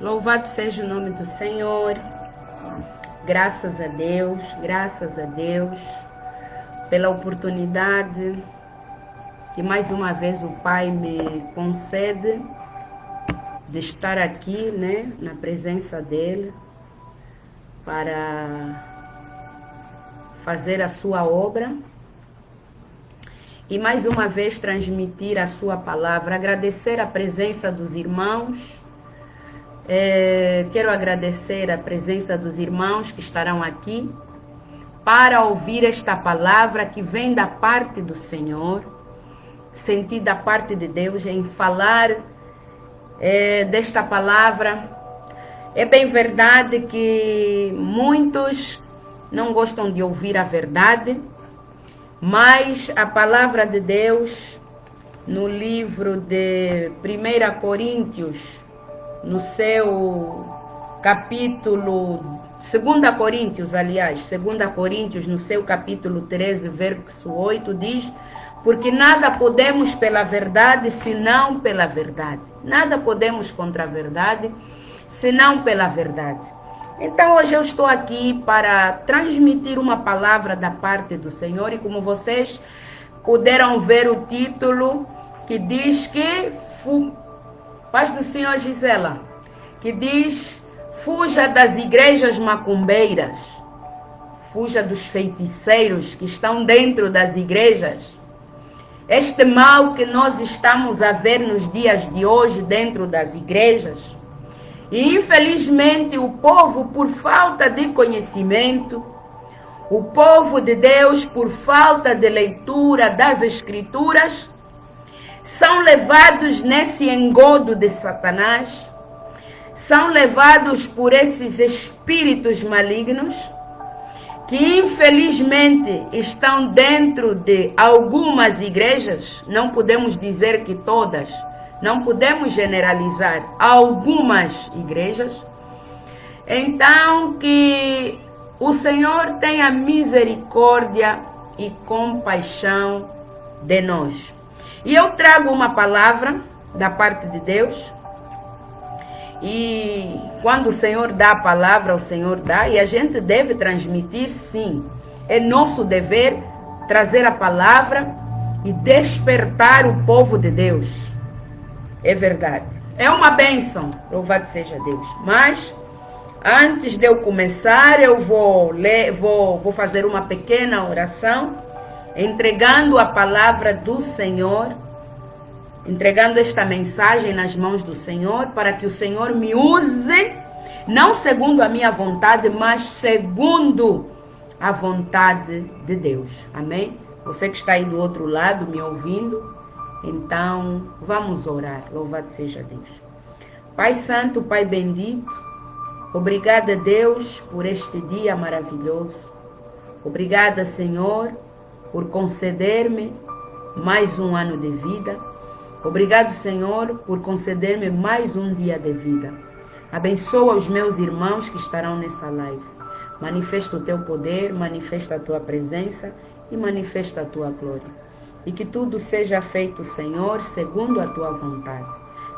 Louvado seja o nome do Senhor. Graças a Deus pela oportunidade que mais uma vez o Pai me concede de estar aqui, né, na presença dele, para fazer a sua obra e mais uma vez transmitir a sua palavra. Agradecer a presença dos irmãos. Quero agradecer a presença dos irmãos que estarão aqui para ouvir esta palavra que vem da parte do Senhor, sentir da parte de Deus em falar desta palavra. É bem verdade que muitos não gostam de ouvir a verdade, mas a palavra de Deus no livro de 1 Coríntios, no seu capítulo, 2 Coríntios, aliás, 2 Coríntios, no seu capítulo 13, verso 8, diz: porque nada podemos pela verdade, senão pela verdade. Nada podemos contra a verdade, senão pela verdade. Então, hoje eu estou aqui para transmitir uma palavra da parte do Senhor, e como vocês puderam ver o título, que diz que... Paz do Senhor, Gisela, que diz: fuja das igrejas macumbeiras, fuja dos feiticeiros que estão dentro das igrejas. Este mal que nós estamos a ver nos dias de hoje dentro das igrejas. E infelizmente o povo, por falta de conhecimento, o povo de Deus, por falta de leitura das Escrituras, são levados nesse engodo de Satanás, são levados por esses espíritos malignos, que infelizmente estão dentro de algumas igrejas. Não podemos dizer que todas, não podemos generalizar, algumas igrejas. Então, que o Senhor tenha misericórdia e compaixão de nós. E eu trago uma palavra da parte de Deus. E quando o Senhor dá a palavra, o Senhor dá, e a gente deve transmitir, sim. É nosso dever trazer a palavra e despertar o povo de Deus. É verdade. É uma bênção, louvado seja Deus. Mas, antes de eu começar, eu vou fazer uma pequena oração, entregando a palavra do Senhor, entregando esta mensagem nas mãos do Senhor, para que o Senhor me use, não segundo a minha vontade, mas segundo a vontade de Deus. Amém? Você que está aí do outro lado me ouvindo, então vamos orar. Louvado seja Deus. Pai Santo, Pai bendito, obrigada, Deus, por este dia maravilhoso. Obrigada, Senhor, por conceder-me mais um ano de vida. Obrigado, Senhor, por conceder-me mais um dia de vida. Abençoa os meus irmãos que estarão nessa live. Manifesta o teu poder, manifesta a tua presença e manifesta a tua glória. E que tudo seja feito, Senhor, segundo a tua vontade.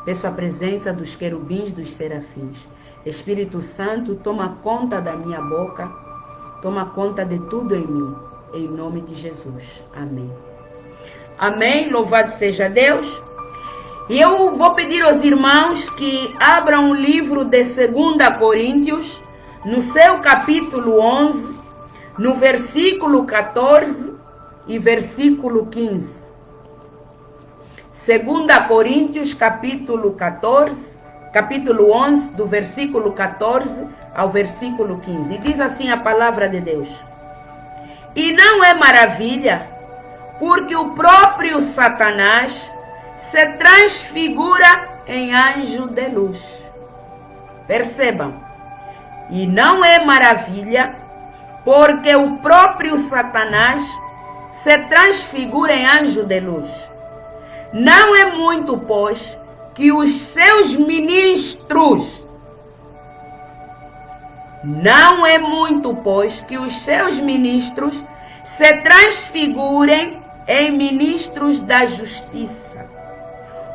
Peço a presença dos querubins, dos serafins. Espírito Santo, toma conta da minha boca, toma conta de tudo em mim. Em nome de Jesus. Amém. Amém. Louvado seja Deus. E eu vou pedir aos irmãos que abram o livro de 2 Coríntios, no seu capítulo 11, no versículo 14 e versículo 15. 2 Coríntios, capítulo 11, do versículo 14 ao versículo 15. E diz assim a palavra de Deus: e não é maravilha, porque o próprio Satanás se transfigura em anjo de luz. Percebam. E não é maravilha, porque o próprio Satanás se transfigura em anjo de luz. Não é muito, pois, que os seus ministros... Não é muito, pois, que os seus ministros se transfigurem em ministros da justiça,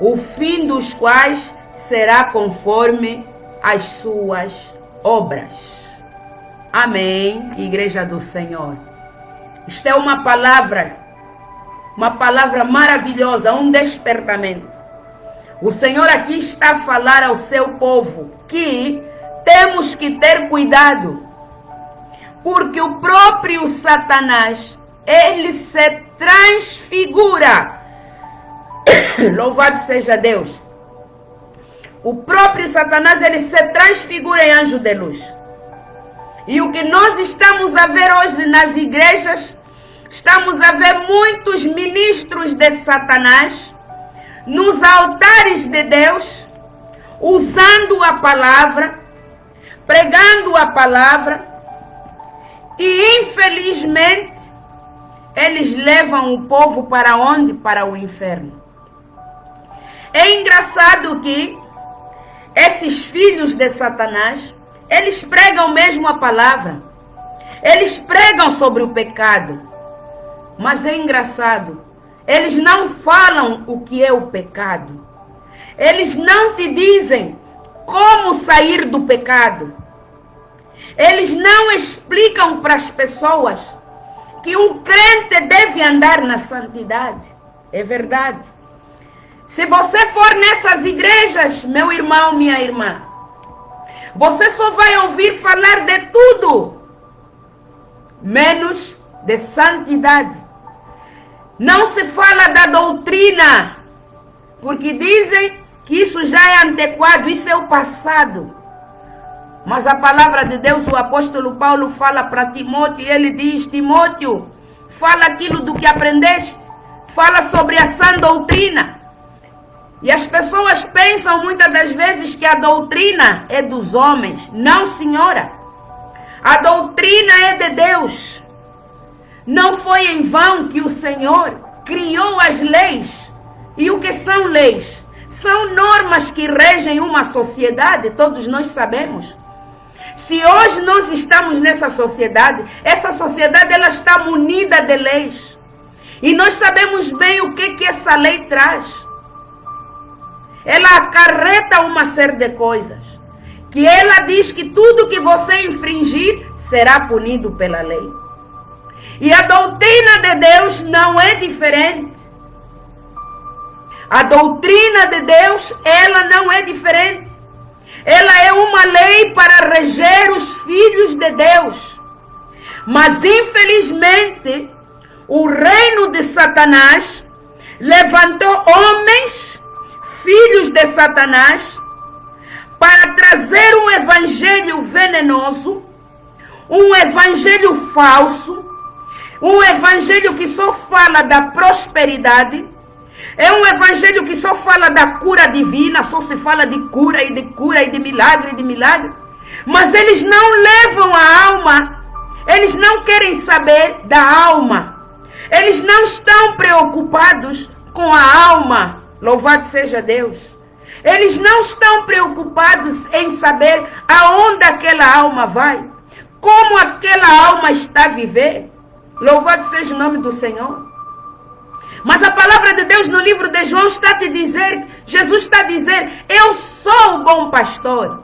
o fim dos quais será conforme as suas obras. Amém, Igreja do Senhor. Isto é uma palavra maravilhosa, um despertamento. O Senhor aqui está a falar ao seu povo que temos que ter cuidado, porque o próprio Satanás, ele se transfigura. Louvado seja Deus. O próprio Satanás, ele se transfigura em anjo de luz. E o que nós estamos a ver hoje nas igrejas, estamos a ver muitos ministros de Satanás nos altares de Deus, usando a palavra, pregando a palavra, e infelizmente eles levam o povo para onde? Para o inferno. É engraçado que esses filhos de Satanás, eles pregam mesmo a palavra. Eles pregam sobre o pecado. Mas é engraçado, eles não falam o que é o pecado. Eles não te dizem como sair do pecado. Eles não explicam para as pessoas que um crente deve andar na santidade. É verdade. Se você for nessas igrejas, meu irmão, minha irmã, você só vai ouvir falar de tudo, menos de santidade. Não se fala da doutrina, porque dizem que isso já é antiquado, isso é o passado. Mas a palavra de Deus, o apóstolo Paulo fala para Timóteo, e ele diz: Timóteo, fala aquilo do que aprendeste, fala sobre a sã doutrina. E as pessoas pensam muitas das vezes que a doutrina é dos homens. Não, senhora. A doutrina é de Deus. Não foi em vão que o Senhor criou as leis. E o que são leis? São normas que regem uma sociedade, todos nós sabemos. Se hoje nós estamos nessa sociedade, essa sociedade ela está munida de leis. E nós sabemos bem o que essa lei traz. Ela acarreta uma série de coisas. Que ela diz que tudo que você infringir será punido pela lei. E a doutrina de Deus não é diferente. A doutrina de Deus, ela não é diferente. Ela é uma lei para reger os filhos de Deus. Mas infelizmente, o reino de Satanás levantou homens, filhos de Satanás, para trazer um evangelho venenoso, um evangelho falso, um evangelho que só fala da prosperidade, é um evangelho que só fala da cura divina, só se fala de cura e de milagre, mas eles não levam a alma, eles não querem saber da alma, eles não estão preocupados com a alma. Louvado seja Deus. Eles não estão preocupados em saber aonde aquela alma vai, como aquela alma está a viver. Louvado seja o nome do Senhor. Mas a palavra de Deus no livro de João está a te dizer, Jesus está a dizer: eu sou o bom pastor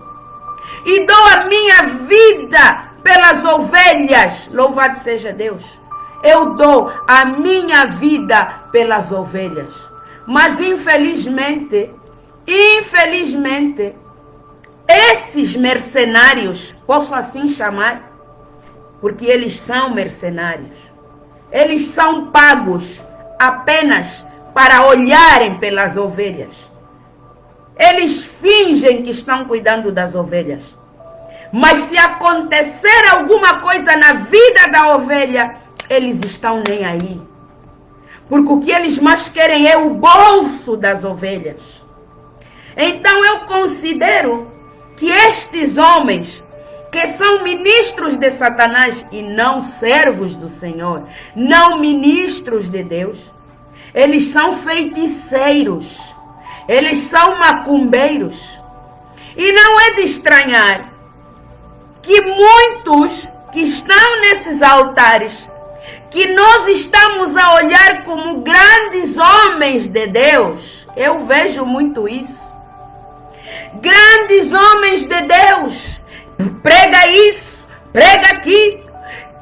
e dou a minha vida pelas ovelhas. Louvado seja Deus. Eu dou a minha vida pelas ovelhas. Mas infelizmente, esses mercenários, posso assim chamar, porque eles são mercenários, eles são pagos apenas para olharem pelas ovelhas. Eles fingem que estão cuidando das ovelhas, mas se acontecer alguma coisa na vida da ovelha, eles estão nem aí. Porque o que eles mais querem é o bolso das ovelhas. Então eu considero que estes homens, que são ministros de Satanás e não servos do Senhor, não ministros de Deus, eles são feiticeiros, eles são macumbeiros. E não é de estranhar que muitos que estão nesses altares, que nós estamos a olhar como grandes homens de Deus, eu vejo muito isso. Grandes homens de Deus. Prega isso, prega aqui,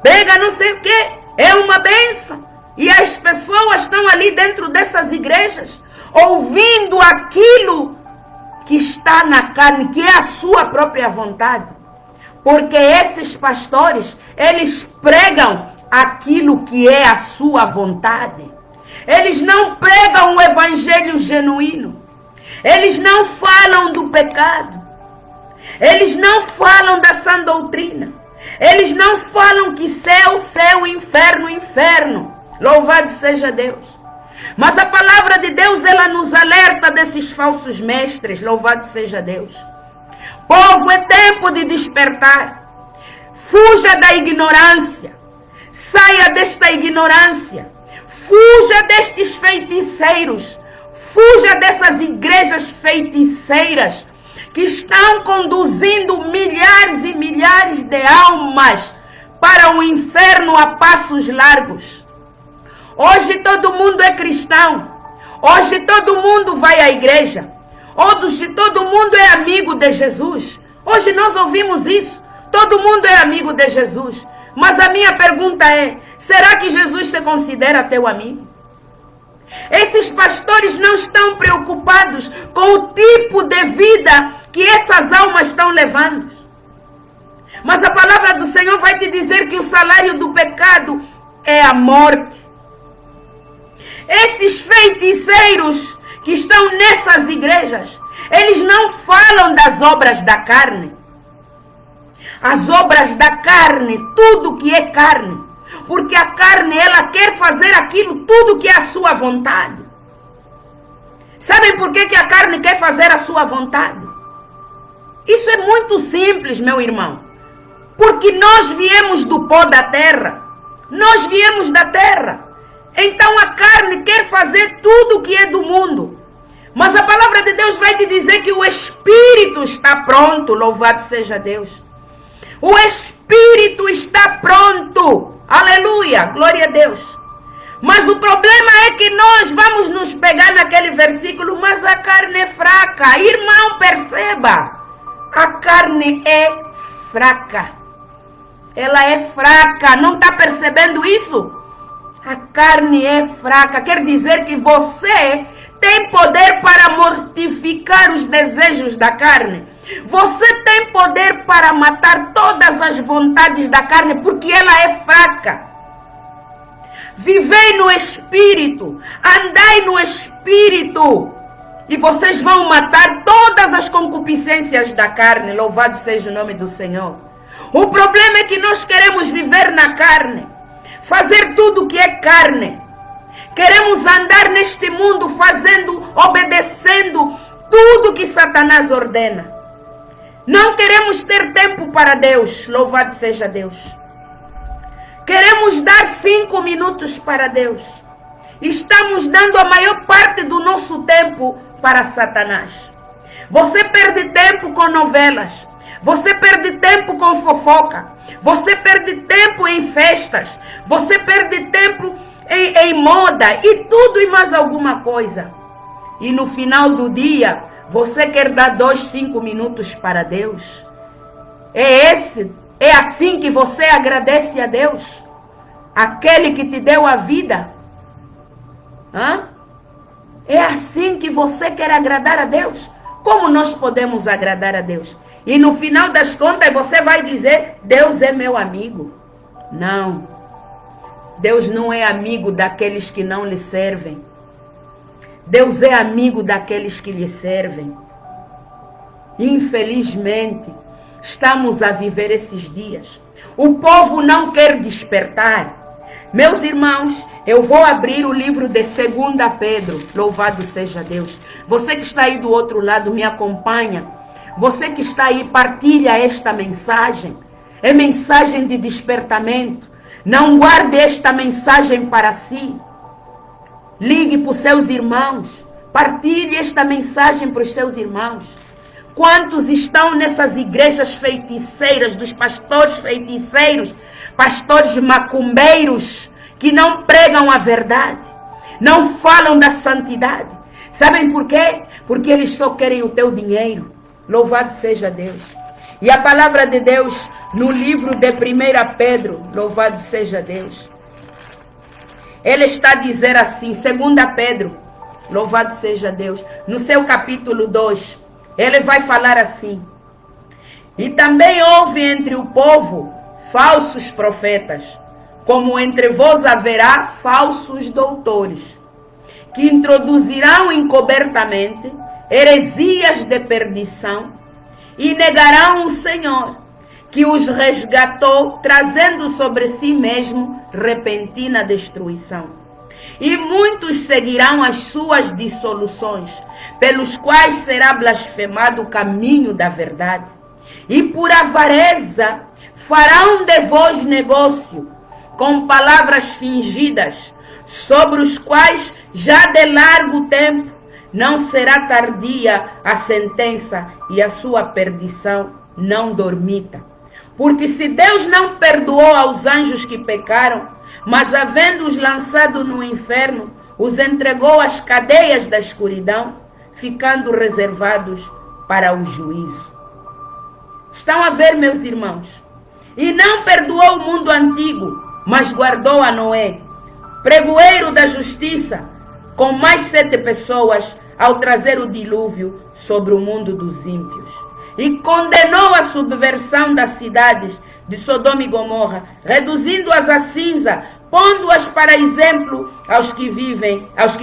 prega não sei o que. É uma bênção. E as pessoas estão ali dentro dessas igrejas, ouvindo aquilo que está na carne, que é a sua própria vontade. Porque esses pastores, eles pregam aquilo que é a sua vontade. Eles não pregam o evangelho genuíno. Eles não falam do pecado. Eles não falam da sã doutrina. Eles não falam que céu, céu, inferno, inferno. Louvado seja Deus. Mas a palavra de Deus, ela nos alerta desses falsos mestres. Louvado seja Deus. Povo, é tempo de despertar. Fuja da ignorância. Saia desta ignorância. Fuja destes feiticeiros. Fuja dessas igrejas feiticeiras que estão conduzindo milhares e milhares de almas para o inferno a passos largos. Hoje todo mundo é cristão. Hoje todo mundo vai à igreja. Hoje todo mundo é amigo de Jesus. Hoje nós ouvimos isso. Todo mundo é amigo de Jesus. Mas a minha pergunta é, será que Jesus se considera teu amigo? Esses pastores não estão preocupados com o tipo de vida que essas almas estão levando. Mas a palavra do Senhor vai te dizer que o salário do pecado é a morte. Esses feiticeiros que estão nessas igrejas, eles não falam das obras da carne. As obras da carne, tudo que é carne. Porque a carne, ela quer fazer aquilo, tudo que é a sua vontade. Sabem por que a carne quer fazer a sua vontade? Isso é muito simples, meu irmão. Porque nós viemos do pó da terra. Nós viemos da terra. Então a carne quer fazer tudo o que é do mundo. Mas a palavra de Deus vai te dizer que o Espírito está pronto. Louvado seja Deus. O Espírito está pronto. Aleluia, glória a Deus. Mas o problema é que nós vamos nos pegar naquele versículo, mas a carne é fraca. Irmão, perceba. A carne é fraca. Ela é fraca. Não está percebendo isso? A carne é fraca. Quer dizer que você tem poder para mortificar os desejos da carne. Você tem poder para matar todas as vontades da carne, porque ela é fraca. Vivei no Espírito, andai no Espírito, e vocês vão matar todas as concupiscências da carne. Louvado seja o nome do Senhor. O problema é que nós queremos viver na carne, fazer tudo que é carne. Queremos andar neste mundo fazendo, obedecendo tudo que Satanás ordena. Não queremos ter tempo para Deus. Louvado seja Deus. Queremos dar 5 minutos para Deus. Estamos dando a maior parte do nosso tempo para Satanás. Você perde tempo com novelas. Você perde tempo com fofoca. Você perde tempo em festas. Você perde tempo em moda e tudo e mais alguma coisa. E no final do dia, você quer dar 2, 5 minutos para Deus? É assim que você agradece a Deus? Aquele que te deu a vida? É assim que você quer agradar a Deus? Como nós podemos agradar a Deus? E no final das contas você vai dizer, Deus é meu amigo. Não. Deus não é amigo daqueles que não lhe servem. Deus é amigo daqueles que lhe servem. Infelizmente, estamos a viver esses dias. O povo não quer despertar. Meus irmãos, eu vou abrir o livro de 2 Pedro. Louvado seja Deus. Você que está aí do outro lado, me acompanha. Você que está aí, partilha esta mensagem. É mensagem de despertamento. Não guarde esta mensagem para si. Ligue para os seus irmãos. Partilhe esta mensagem para os seus irmãos. Quantos estão nessas igrejas feiticeiras, dos pastores feiticeiros, pastores macumbeiros, que não pregam a verdade, não falam da santidade. Sabem por quê? Porque eles só querem o teu dinheiro. Louvado seja Deus. E a palavra de Deus no livro de 1 Pedro, louvado seja Deus. Ele está a dizer assim, 2 Pedro, louvado seja Deus, no seu capítulo 2, ele vai falar assim: e também houve entre o povo falsos profetas, como entre vós haverá falsos doutores, que introduzirão encobertamente heresias de perdição e negarão o Senhor, que os resgatou, trazendo sobre si mesmo repentina destruição. E muitos seguirão as suas dissoluções, pelos quais será blasfemado o caminho da verdade. E por avareza farão de vós negócio, com palavras fingidas, sobre os quais já de largo tempo não será tardia a sentença e a sua perdição não dormita. Porque se Deus não perdoou aos anjos que pecaram, mas havendo-os lançado no inferno, os entregou às cadeias da escuridão, ficando reservados para o juízo. Estão a ver, meus irmãos? E não perdoou o mundo antigo, mas guardou a Noé, pregoeiro da justiça, com mais 7 pessoas, ao trazer o dilúvio sobre o mundo dos ímpios. E condenou a subversão das cidades de Sodoma e Gomorra, reduzindo-as a cinza, pondo-as para exemplo aos que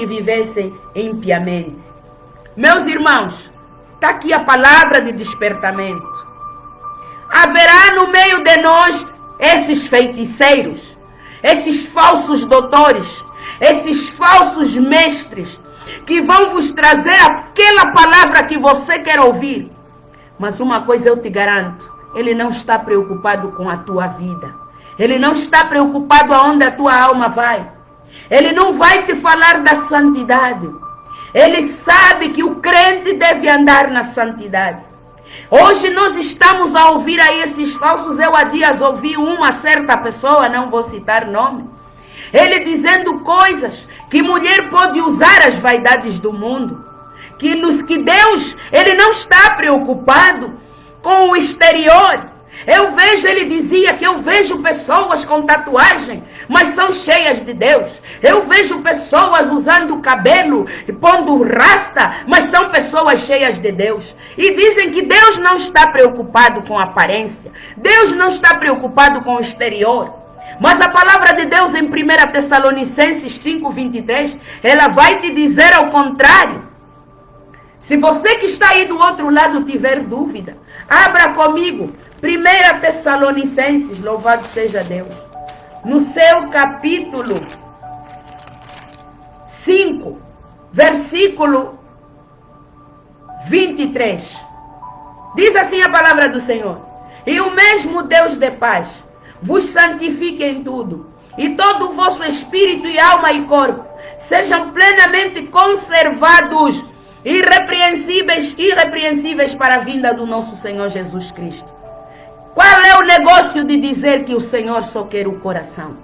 vivessem impiamente. Meus irmãos, está aqui a palavra de despertamento. Haverá no meio de nós esses feiticeiros, esses falsos doutores, esses falsos mestres, que vão vos trazer aquela palavra que você quer ouvir. Mas uma coisa eu te garanto, ele não está preocupado com a tua vida. Ele não está preocupado aonde a tua alma vai. Ele não vai te falar da santidade. Ele sabe que o crente deve andar na santidade. Hoje nós estamos a ouvir aí esses falsos. Eu há dias ouvi uma certa pessoa, não vou citar nome, ele dizendo coisas que mulher pode usar as vaidades do mundo. Que Deus, ele não está preocupado com o exterior. Ele dizia que eu vejo pessoas com tatuagem, mas são cheias de Deus. Eu vejo pessoas usando cabelo e pondo rasta, mas são pessoas cheias de Deus. E dizem que Deus não está preocupado com a aparência. Deus não está preocupado com o exterior. Mas a palavra de Deus em 1 Tessalonicenses 5:23, ela vai te dizer ao contrário. Se você que está aí do outro lado tiver dúvida, abra comigo 1 Tessalonicenses, louvado seja Deus, no seu capítulo 5, versículo 23. Diz assim a palavra do Senhor: e o mesmo Deus de paz vos santifique em tudo, e todo o vosso espírito e alma e corpo sejam plenamente conservados, irrepreensíveis para a vinda do nosso Senhor Jesus Cristo. Qual é o negócio de dizer que o Senhor só quer o coração?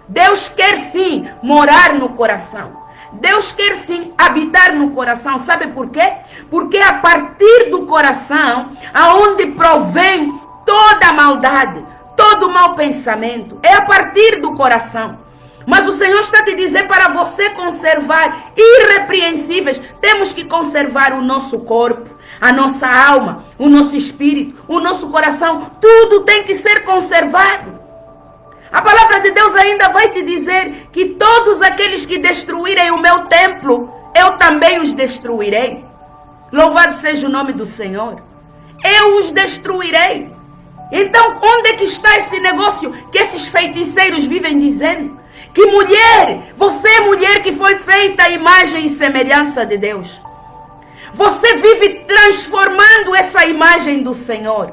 Deus quer sim morar no coração. Deus quer sim habitar no coração. Sabe por quê? Porque a partir do coração, aonde provém toda a maldade, todo o mau pensamento, é a partir do coração. Mas o Senhor está te dizendo para você conservar irrepreensíveis. Temos que conservar o nosso corpo, a nossa alma, o nosso espírito, o nosso coração. Tudo tem que ser conservado. A palavra de Deus ainda vai te dizer que todos aqueles que destruírem o meu templo, eu também os destruirei. Louvado seja o nome do Senhor. Eu os destruirei. Então, onde é que está esse negócio que esses feiticeiros vivem dizendo? Que mulher, você é mulher que foi feita à imagem e semelhança de Deus. Você vive transformando essa imagem do Senhor.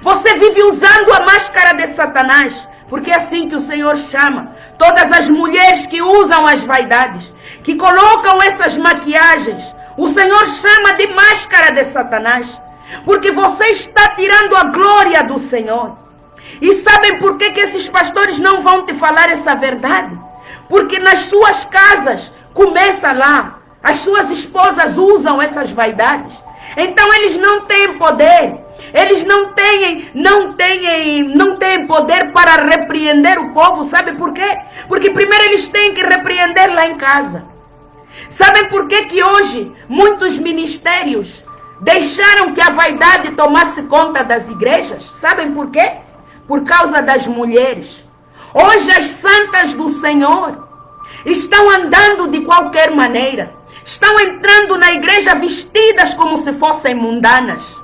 Você vive usando a máscara de Satanás. Porque é assim que o Senhor chama todas as mulheres que usam as vaidades, que colocam essas maquiagens. O Senhor chama de máscara de Satanás. Porque você está tirando a glória do Senhor. E sabem por que esses pastores não vão te falar essa verdade? Porque nas suas casas, começa lá, as suas esposas usam essas vaidades. Então eles não têm poder. Eles não têm poder para repreender o povo. Sabe por quê? Porque primeiro eles têm que repreender lá em casa. Sabem por quê que hoje muitos ministérios deixaram que a vaidade tomasse conta das igrejas? Sabem por quê? Por causa das mulheres. Hoje as santas do Senhor estão andando de qualquer maneira. Estão entrando na igreja vestidas como se fossem mundanas.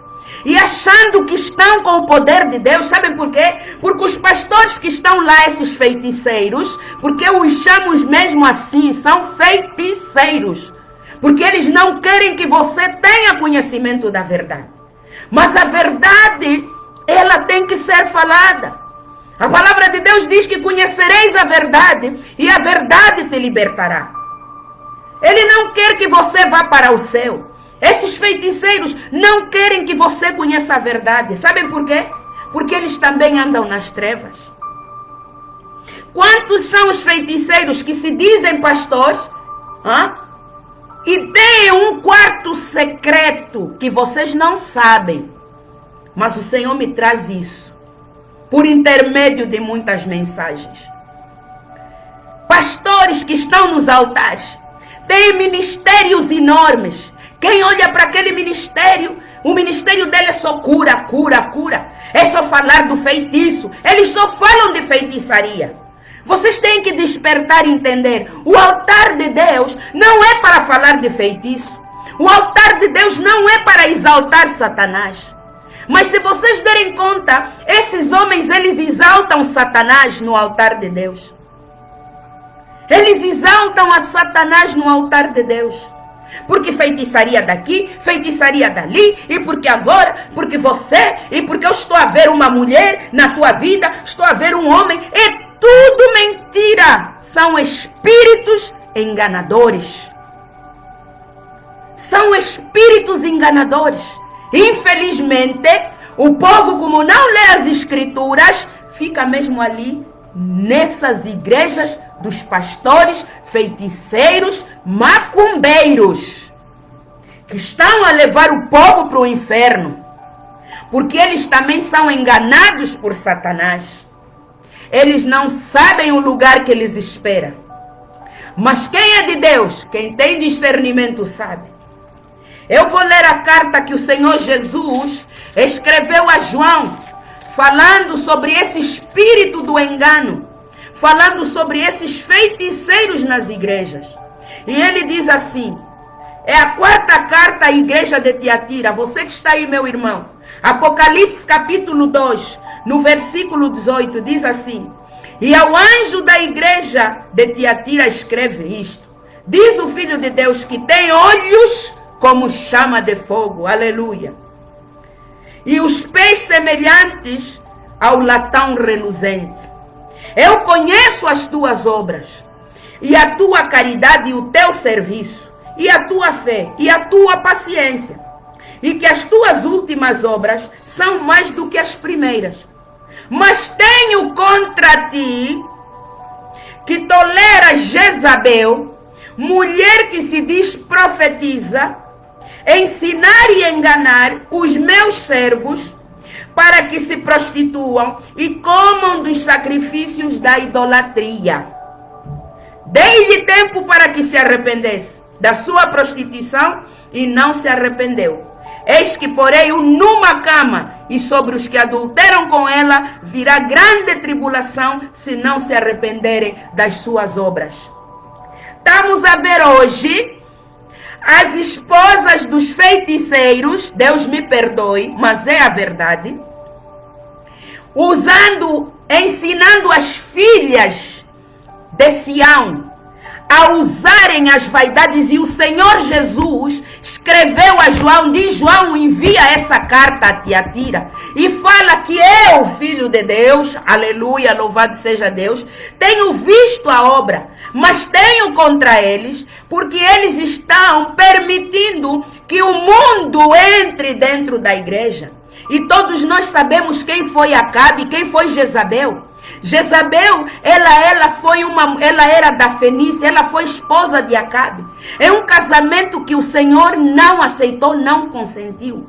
E achando que estão com o poder de Deus. Sabem por quê? Porque os pastores que estão lá, esses feiticeiros, porque eu os chamo mesmo assim, são feiticeiros. Porque eles não querem que você tenha conhecimento da verdade. Mas a verdade, ela tem que ser falada. A palavra de Deus diz que conhecereis a verdade e a verdade te libertará. Ele não quer que você vá para o céu. Esses feiticeiros não querem que você conheça a verdade. Sabem por quê? Porque eles também andam nas trevas. Quantos são os feiticeiros que se dizem pastores e têm um quarto secreto que vocês não sabem? Mas o Senhor me traz isso por intermédio de muitas mensagens. Pastores que estão nos altares têm ministérios enormes. Quem olha para aquele ministério, o ministério dele é só cura, cura, cura. É só falar do feitiço. Eles só falam de feitiçaria. Vocês têm que despertar e entender. O altar de Deus não é para falar de feitiço. O altar de Deus não é para exaltar Satanás. Mas se vocês derem conta, esses homens, eles exaltam Satanás no altar de Deus. Eles exaltam a Satanás no altar de Deus. Porque feitiçaria daqui, feitiçaria dali, e porque agora, porque você, e porque eu estou a ver uma mulher na tua vida, estou a ver um homem, é tudo mentira. São espíritos enganadores. São espíritos enganadores. Infelizmente, o povo, como não lê as escrituras, fica mesmo ali nessas igrejas dos pastores, feiticeiros, macumbeiros, que estão a levar o povo para o inferno, porque eles também são enganados por Satanás. Eles não sabem o lugar que eles esperam. Mas quem é de Deus, quem tem discernimento sabe. Eu vou ler a carta que o Senhor Jesus escreveu a João, falando sobre esse espírito do engano, falando sobre esses feiticeiros nas igrejas. E ele diz assim, é a 4ª carta à igreja de Tiatira. Você que está aí, meu irmão. Apocalipse capítulo 2, no versículo 18, diz assim, e ao anjo da igreja de Tiatira escreve isto. Diz o Filho de Deus que tem olhos como chama de fogo. Aleluia. E os pés semelhantes ao latão reluzente. Eu conheço as tuas obras, e a tua caridade e o teu serviço, e a tua fé, e a tua paciência, e que as tuas últimas obras são mais do que as primeiras. Mas tenho contra ti que toleras Jezabel, mulher que se diz profetiza, ensinar e enganar os meus servos, para que se prostituam e comam dos sacrifícios da idolatria. Dei-lhe tempo para que se arrependesse da sua prostituição e não se arrependeu. Eis que porei-o numa cama, e sobre os que adulteram com ela virá grande tribulação, se não se arrependerem das suas obras. Estamos a ver hoje as esposas dos feiticeiros, Deus me perdoe, mas é a verdade, ensinando as filhas de Sião a usarem as vaidades. E o Senhor Jesus escreveu a João, diz João, envia essa carta a Tiatira e fala que eu, Filho de Deus, aleluia, louvado seja Deus, tenho visto a obra, mas tenho contra eles, porque eles estão permitindo que o mundo entre dentro da igreja. E todos nós sabemos quem foi Acabe, quem foi Jezabel. Jezabel, ela era da Fenícia, ela foi esposa de Acabe. É um casamento que o Senhor não aceitou, não consentiu.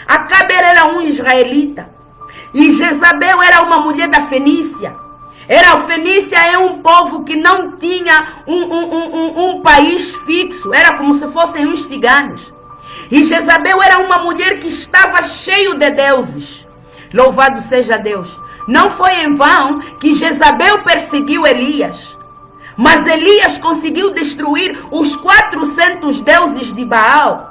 Acabe era um israelita e Jezabel era uma mulher da Fenícia. A Fenícia é um povo que não tinha um país fixo, era como se fossem uns ciganos. E Jezabel era uma mulher que estava cheio de deuses. Louvado seja Deus. Não foi em vão que Jezabel perseguiu Elias. Mas Elias conseguiu destruir os 400 deuses de Baal.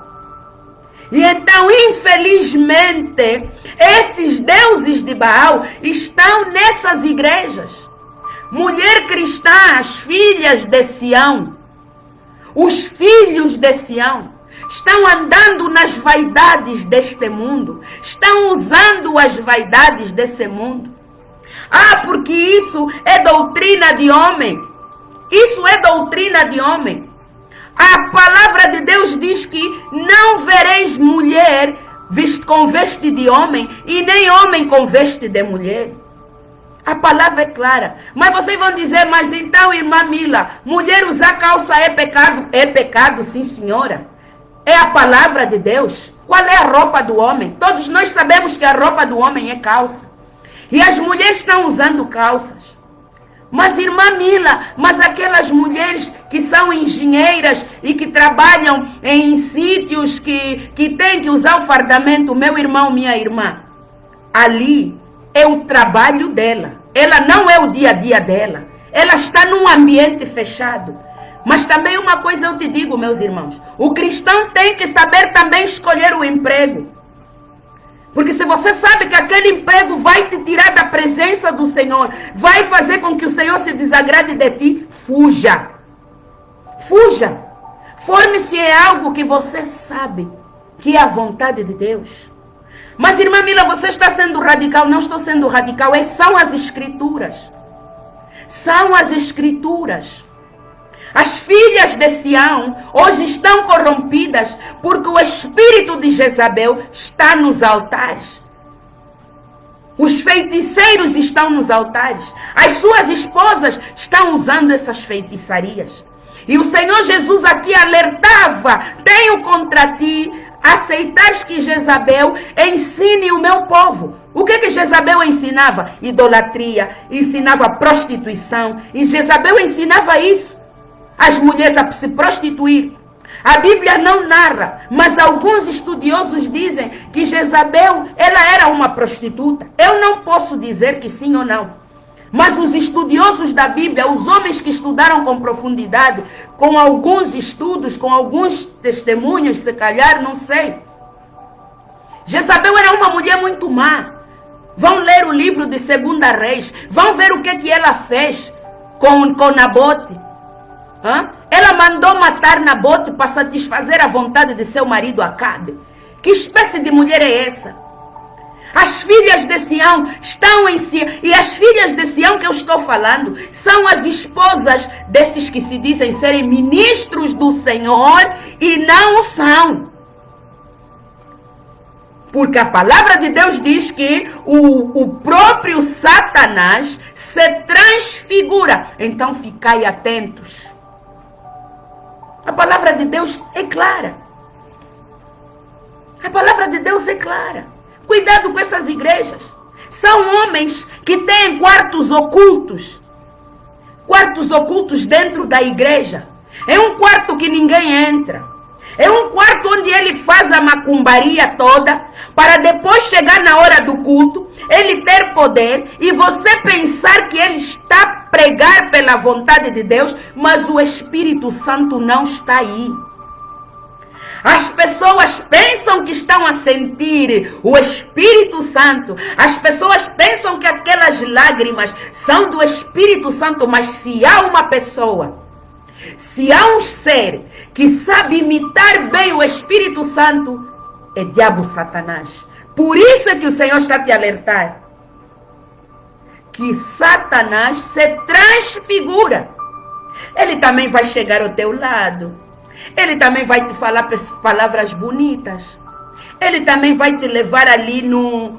E então, infelizmente, esses deuses de Baal estão nessas igrejas. Mulher cristã, as filhas de Sião, os filhos de Sião, estão andando nas vaidades deste mundo. Estão usando as vaidades desse mundo. Porque isso é doutrina de homem. Isso é doutrina de homem. A palavra de Deus diz que não vereis mulher com veste de homem e nem homem com veste de mulher. A palavra é clara. Mas vocês vão dizer, mas então, irmã Mila, mulher usar calça é pecado? É pecado, sim, senhora. É a palavra de Deus. Qual é a roupa do homem? Todos nós sabemos que a roupa do homem é calça. E as mulheres estão usando calças. Mas, irmã Mila, mas aquelas mulheres que são engenheiras e que trabalham em sítios que têm que usar o fardamento, meu irmão, minha irmã, ali é o trabalho dela. Ela não é o dia a dia dela. Ela está num ambiente fechado. Mas também uma coisa eu te digo, meus irmãos. O cristão tem que saber também escolher o emprego. Porque se você sabe que aquele emprego vai te tirar da presença do Senhor, vai fazer com que o Senhor se desagrade de ti, fuja. Fuja. Forme-se em algo que você sabe que é a vontade de Deus. Mas, irmã Mila, você está sendo radical? Não estou sendo radical. São as escrituras. São as escrituras. As filhas de Sião hoje estão corrompidas porque o espírito de Jezabel está nos altares. Os feiticeiros estão nos altares. As suas esposas estão usando essas feitiçarias. E o Senhor Jesus aqui alertava: tenho contra ti, aceitais que Jezabel ensine o meu povo. O que Jezabel ensinava? Idolatria, ensinava prostituição. E Jezabel ensinava isso. As mulheres a se prostituir. A Bíblia não narra, mas alguns estudiosos dizem que Jezabel, ela era uma prostituta. Eu não posso dizer que sim ou não. Mas os estudiosos da Bíblia, os homens que estudaram com profundidade, com alguns estudos, com alguns testemunhos, se calhar, não sei. Jezabel era uma mulher muito má. Vão ler o livro de 2 Reis. Vão ver o que ela fez com Nabote. Ela mandou matar Nabote para satisfazer a vontade de seu marido Acabe. Que espécie de mulher é essa? As filhas de Sião estão em Sião. E as filhas de Sião que eu estou falando são as esposas desses que se dizem serem ministros do Senhor e não o são. Porque a palavra de Deus diz que o próprio Satanás se transfigura. Então ficai atentos. A palavra de Deus é clara. A palavra de Deus é clara. Cuidado com essas igrejas. São homens que têm quartos ocultos. Quartos ocultos dentro da igreja. É um quarto que ninguém entra. É um quarto onde ele faz a macumbaria toda, para depois chegar na hora do culto, ele ter poder e você pensar que ele está a pregar pela vontade de Deus, mas o Espírito Santo não está aí. As pessoas pensam que estão a sentir o Espírito Santo. As pessoas pensam que aquelas lágrimas são do Espírito Santo, mas se há uma pessoa, se há um ser que sabe imitar bem o Espírito Santo, é diabo Satanás. Por isso é que o Senhor está a te alertar. Que Satanás se transfigura. Ele também vai chegar ao teu lado. Ele também vai te falar palavras bonitas. Ele também vai te levar ali num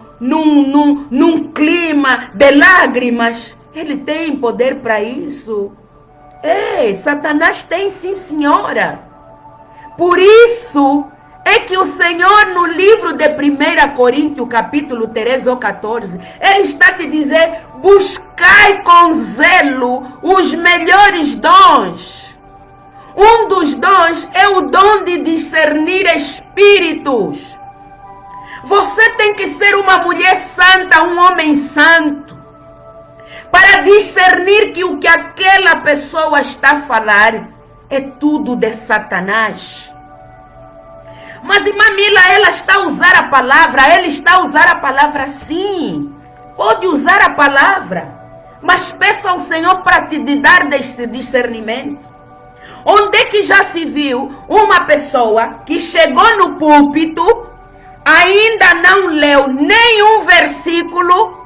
clima de lágrimas. Ele tem poder para isso. Ei, Satanás tem, sim, senhora. Por isso é que o Senhor, no livro de 1 Coríntios, capítulo 13 ou 14, Ele está a te dizer: buscai com zelo os melhores dons. Um dos dons é o dom de discernir espíritos. Você tem que ser uma mulher santa, um homem santo, para discernir que o que aquela pessoa está a falar é tudo de Satanás. Mas irmã Mila, ela está a usar a palavra, ele está a usar a palavra sim. Pode usar a palavra, mas peça ao Senhor para te dar desse discernimento. Onde é que já se viu uma pessoa que chegou no púlpito, ainda não leu nenhum versículo,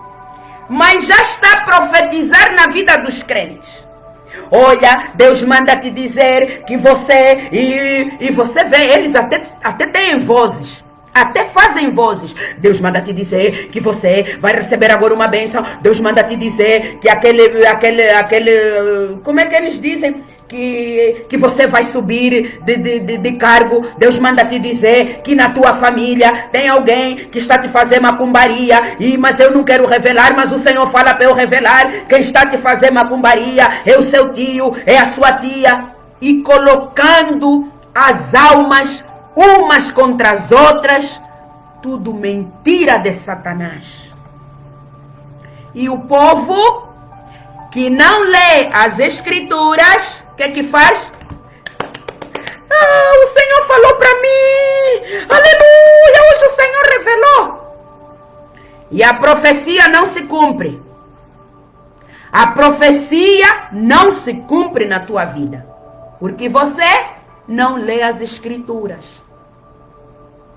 mas já está a profetizar na vida dos crentes? Olha, Deus manda te dizer que você... E você vê, eles até têm vozes. Até fazem vozes. Deus manda te dizer que você vai receber agora uma bênção. Deus manda te dizer que aquele como é que eles dizem? Que você vai subir de cargo. Deus manda te dizer que na tua família tem alguém que está te fazendo macumbaria. Mas eu não quero revelar, mas o Senhor fala para eu revelar. Quem está te fazendo macumbaria é o seu tio, é a sua tia. E colocando as almas umas contra as outras, tudo mentira de Satanás. E o povo que não lê as escrituras, o que faz? O Senhor falou para mim, aleluia, hoje o Senhor revelou. E a profecia não se cumpre. A profecia não se cumpre na tua vida, porque você não lê as escrituras.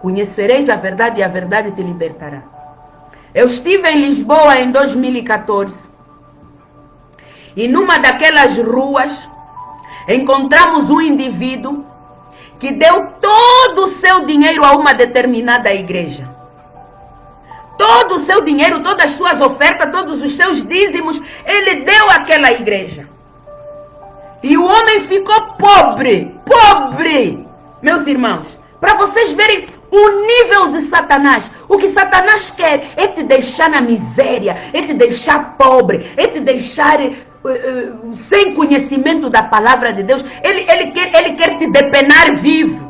Conhecereis a verdade e a verdade te libertará. Eu estive em Lisboa em 2014. E numa daquelas ruas, encontramos um indivíduo que deu todo o seu dinheiro a uma determinada igreja. Todo o seu dinheiro, todas as suas ofertas, todos os seus dízimos, ele deu àquela igreja. E o homem ficou pobre, pobre. Meus irmãos, para vocês verem o nível de Satanás. O que Satanás quer é te deixar na miséria, é te deixar pobre, é te deixar sem conhecimento da palavra de Deus. Ele quer te depenar vivo.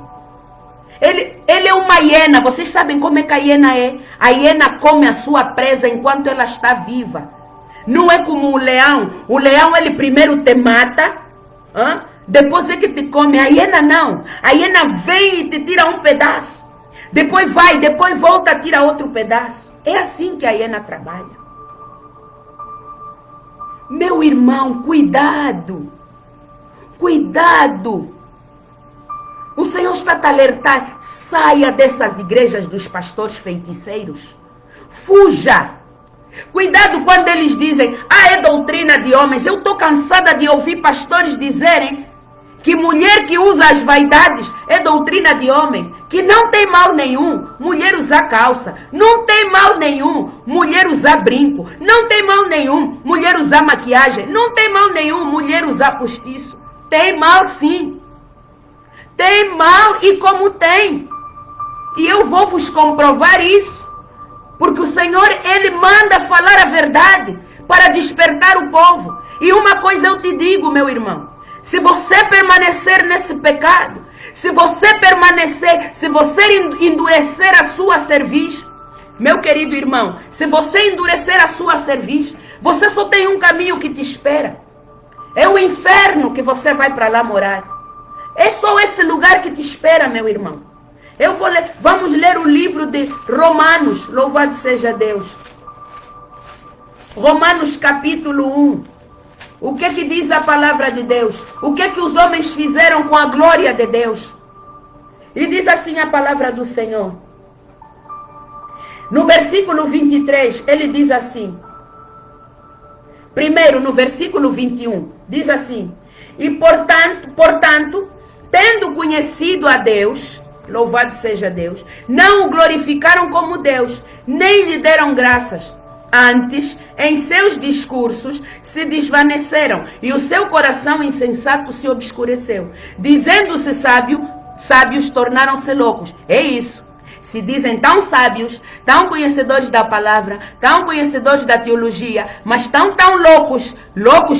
Ele é uma hiena. Vocês sabem como é que a hiena é? A hiena come a sua presa enquanto ela está viva. Não é como o leão. O leão, ele primeiro te mata, depois é que te come. A hiena não. A hiena vem e te tira um pedaço. Depois vai, depois volta, tira outro pedaço. É assim que a hiena trabalha. Meu irmão, cuidado. Cuidado. O Senhor está a te alertar. Saia dessas igrejas dos pastores feiticeiros. Fuja. Cuidado quando eles dizem, é doutrina de homens. Eu estou cansada de ouvir pastores dizerem que mulher que usa as vaidades é doutrina de homem. Que não tem mal nenhum mulher usar calça. Não tem mal nenhum mulher usar brinco. Não tem mal nenhum mulher usar maquiagem. Não tem mal nenhum mulher usar postiço. Tem mal sim. Tem mal e como tem. E eu vou vos comprovar isso. Porque o Senhor, Ele manda falar a verdade para despertar o povo. E uma coisa eu te digo, meu irmão. Se você permanecer nesse pecado, se você endurecer a sua cerviz, meu querido irmão, se você endurecer a sua cerviz, você só tem um caminho que te espera. É o inferno que você vai para lá morar. É só esse lugar que te espera, meu irmão. Vamos ler o livro de Romanos, louvado seja Deus. Romanos capítulo 1. O que diz a palavra de Deus? O que os homens fizeram com a glória de Deus? E diz assim a palavra do Senhor. No versículo 23, ele diz assim. Primeiro, no versículo 21, diz assim. E portanto, tendo conhecido a Deus, louvado seja Deus, não o glorificaram como Deus, nem lhe deram graças, Antes, em seus discursos, se desvaneceram e o seu coração insensato se obscureceu. Dizendo-se sábios tornaram-se loucos. É isso. Se dizem tão sábios, tão conhecedores da palavra, tão conhecedores da teologia, mas tão loucos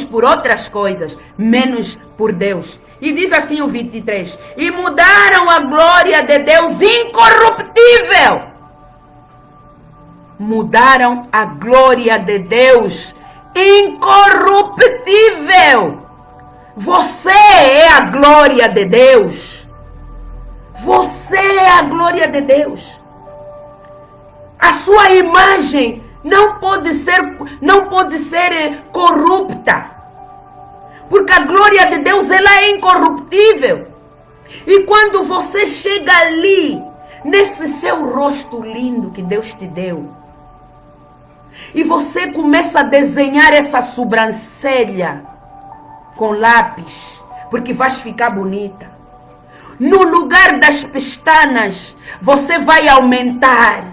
por outras coisas, menos por Deus. E diz assim o 23, e mudaram a glória de Deus incorruptível. Mudaram a glória de Deus incorruptível. Você é a glória de Deus. Você é a glória de Deus. A sua imagem não pode ser corrupta. Porque a glória de Deus, ela é incorruptível. E quando você chega ali, nesse seu rosto lindo que Deus te deu, e você começa a desenhar essa sobrancelha com lápis, porque vais ficar bonita. No lugar das pestanas, você vai aumentar.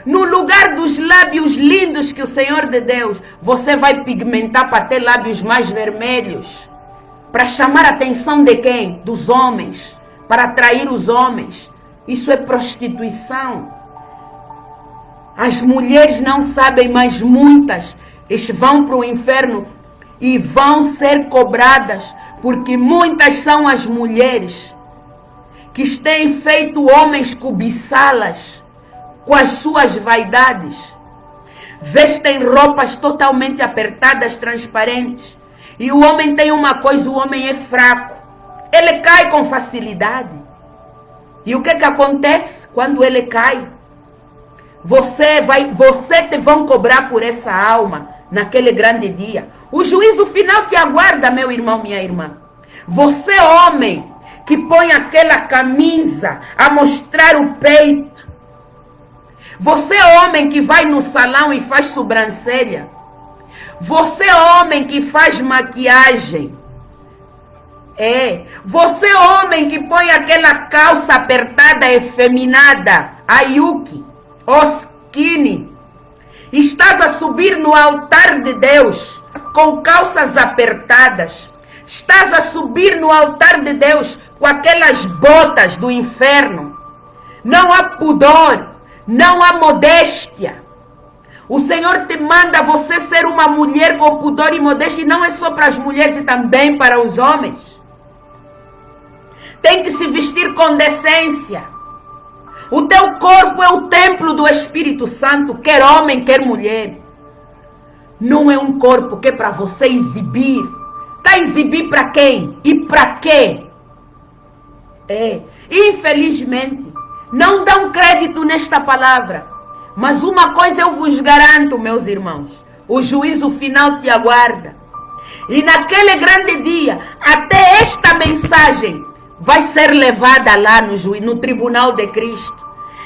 No lugar dos lábios lindos que o Senhor de Deus, você vai pigmentar para ter lábios mais vermelhos. Para chamar a atenção de quem? Dos homens. Para atrair os homens. Isso é prostituição. As mulheres não sabem, mas muitas vão para o inferno e vão ser cobradas, porque muitas são as mulheres que têm feito homens cobiçá-las com as suas vaidades. Vestem roupas totalmente apertadas, transparentes. E o homem tem uma coisa, o homem é fraco. Ele cai com facilidade. E o que acontece quando ele cai? Você te vão cobrar por essa alma naquele grande dia. O juízo final te aguarda, meu irmão, minha irmã. Você, homem, que põe aquela camisa a mostrar o peito. Você, homem, que vai no salão e faz sobrancelha. Você, homem, que faz maquiagem. Você, homem, que põe aquela calça apertada, efeminada, a yuki, ou skinny. Estás a subir no altar de Deus com calças apertadas. Estás a subir no altar de Deus com aquelas botas do inferno. Não há pudor, não há modéstia. O Senhor te manda você ser uma mulher com pudor e modéstia, e não é só para as mulheres, e também para os homens. Tem que se vestir com decência. O teu corpo é o templo do Espírito Santo, quer homem, quer mulher. Não é um corpo que é para você exibir. Está a exibir para quem? E para quê? Infelizmente, não dão crédito nesta palavra. Mas uma coisa eu vos garanto, meus irmãos. O juízo final te aguarda. E naquele grande dia, até esta mensagem vai ser levada lá no tribunal de Cristo.